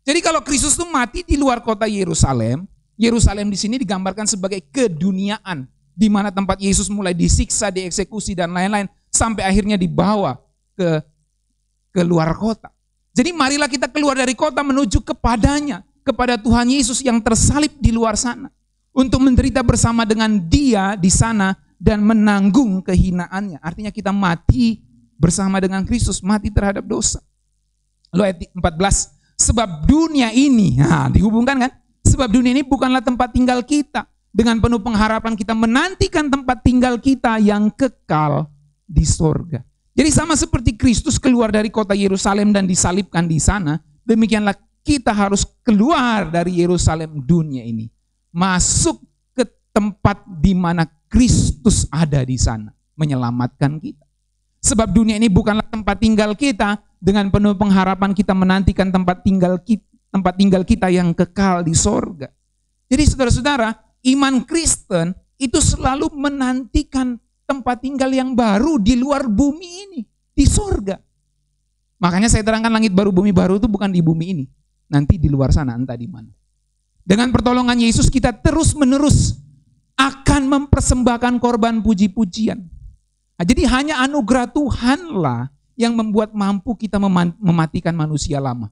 Jadi kalau Kristus itu mati di luar kota Yerusalem, Yerusalem di sini digambarkan sebagai keduniaan, di mana tempat Yesus mulai disiksa, dieksekusi dan lain-lain sampai akhirnya dibawa ke luar kota. Jadi marilah kita keluar dari kota menuju kepadanya, kepada Tuhan Yesus yang tersalib di luar sana, untuk menderita bersama dengan Dia di sana dan menanggung kehinaannya. Artinya kita mati bersama dengan Kristus, mati terhadap dosa. Lalu ayat 14, sebab dunia ini, nah dihubungkan kan? Sebab dunia ini bukanlah tempat tinggal kita. Dengan penuh pengharapan kita menantikan tempat tinggal kita yang kekal di sorga. Jadi sama seperti Kristus keluar dari kota Yerusalem dan disalibkan di sana, demikianlah kita harus keluar dari Yerusalem dunia ini, masuk ke tempat di mana Kristus ada di sana, menyelamatkan kita. Sebab dunia ini bukanlah tempat tinggal kita, dengan penuh pengharapan kita menantikan tempat tinggal kita yang kekal di sorga. Jadi saudara-saudara, iman Kristen itu selalu menantikan tempat tinggal yang baru di luar bumi ini, di sorga. Makanya saya terangkan langit baru, bumi baru itu bukan di bumi ini, nanti di luar sana, entah di mana. Dengan pertolongan Yesus kita terus-menerus akan mempersembahkan korban puji-pujian. Nah, jadi hanya anugerah Tuhanlah yang membuat mampu kita mematikan manusia lama.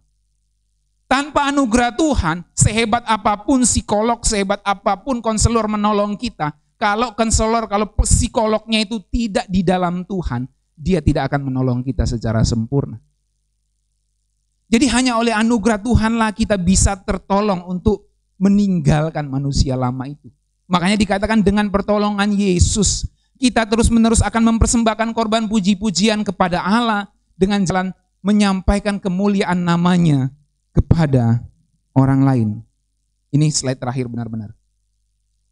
Tanpa anugerah Tuhan, sehebat apapun psikolog, sehebat apapun konselor menolong kita, kalau psikolognya itu tidak di dalam Tuhan, dia tidak akan menolong kita secara sempurna. Jadi hanya oleh anugerah Tuhanlah kita bisa tertolong untuk meninggalkan manusia lama itu. Makanya dikatakan dengan pertolongan Yesus, kita terus-menerus akan mempersembahkan korban puji-pujian kepada Allah dengan jalan menyampaikan kemuliaan namanya kepada orang lain. Ini slide terakhir benar-benar.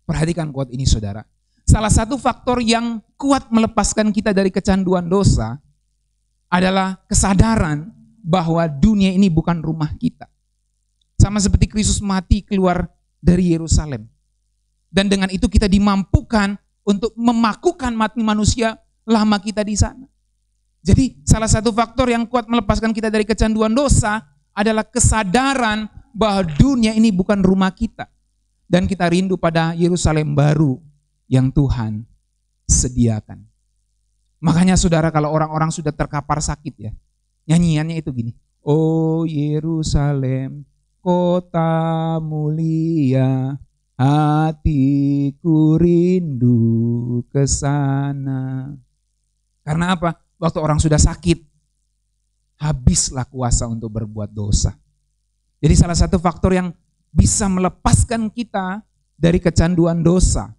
Perhatikan quote ini saudara. Salah satu faktor yang kuat melepaskan kita dari kecanduan dosa adalah kesadaran bahwa dunia ini bukan rumah kita. Sama seperti Kristus mati keluar dari Yerusalem. Dan dengan itu kita dimampukan untuk memakukan mati manusia lama kita di sana. Jadi salah satu faktor yang kuat melepaskan kita dari kecanduan dosa adalah kesadaran bahwa dunia ini bukan rumah kita. Dan kita rindu pada Yerusalem baru yang Tuhan sediakan. Makanya saudara, kalau orang-orang sudah terkapar sakit ya, nyanyiannya itu gini. Oh Yerusalem, kota mulia, hatiku rindu ke sana. Karena apa? Waktu orang sudah sakit, habislah kuasa untuk berbuat dosa. Jadi salah satu faktor yang bisa melepaskan kita dari kecanduan dosa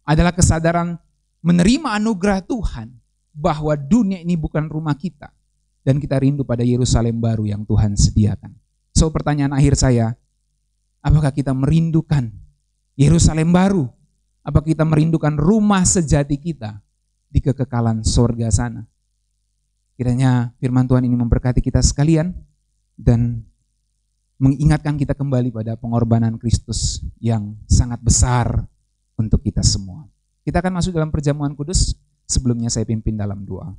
adalah kesadaran menerima anugerah Tuhan bahwa dunia ini bukan rumah kita dan kita rindu pada Yerusalem baru yang Tuhan sediakan. So pertanyaan akhir saya, apakah kita merindukan Yerusalem baru? Apakah kita merindukan rumah sejati kita di kekekalan sorga sana? Kiranya firman Tuhan ini memberkati kita sekalian dan mengingatkan kita kembali pada pengorbanan Kristus yang sangat besar untuk kita semua. Kita akan masuk dalam perjamuan kudus, sebelumnya saya pimpin dalam doa.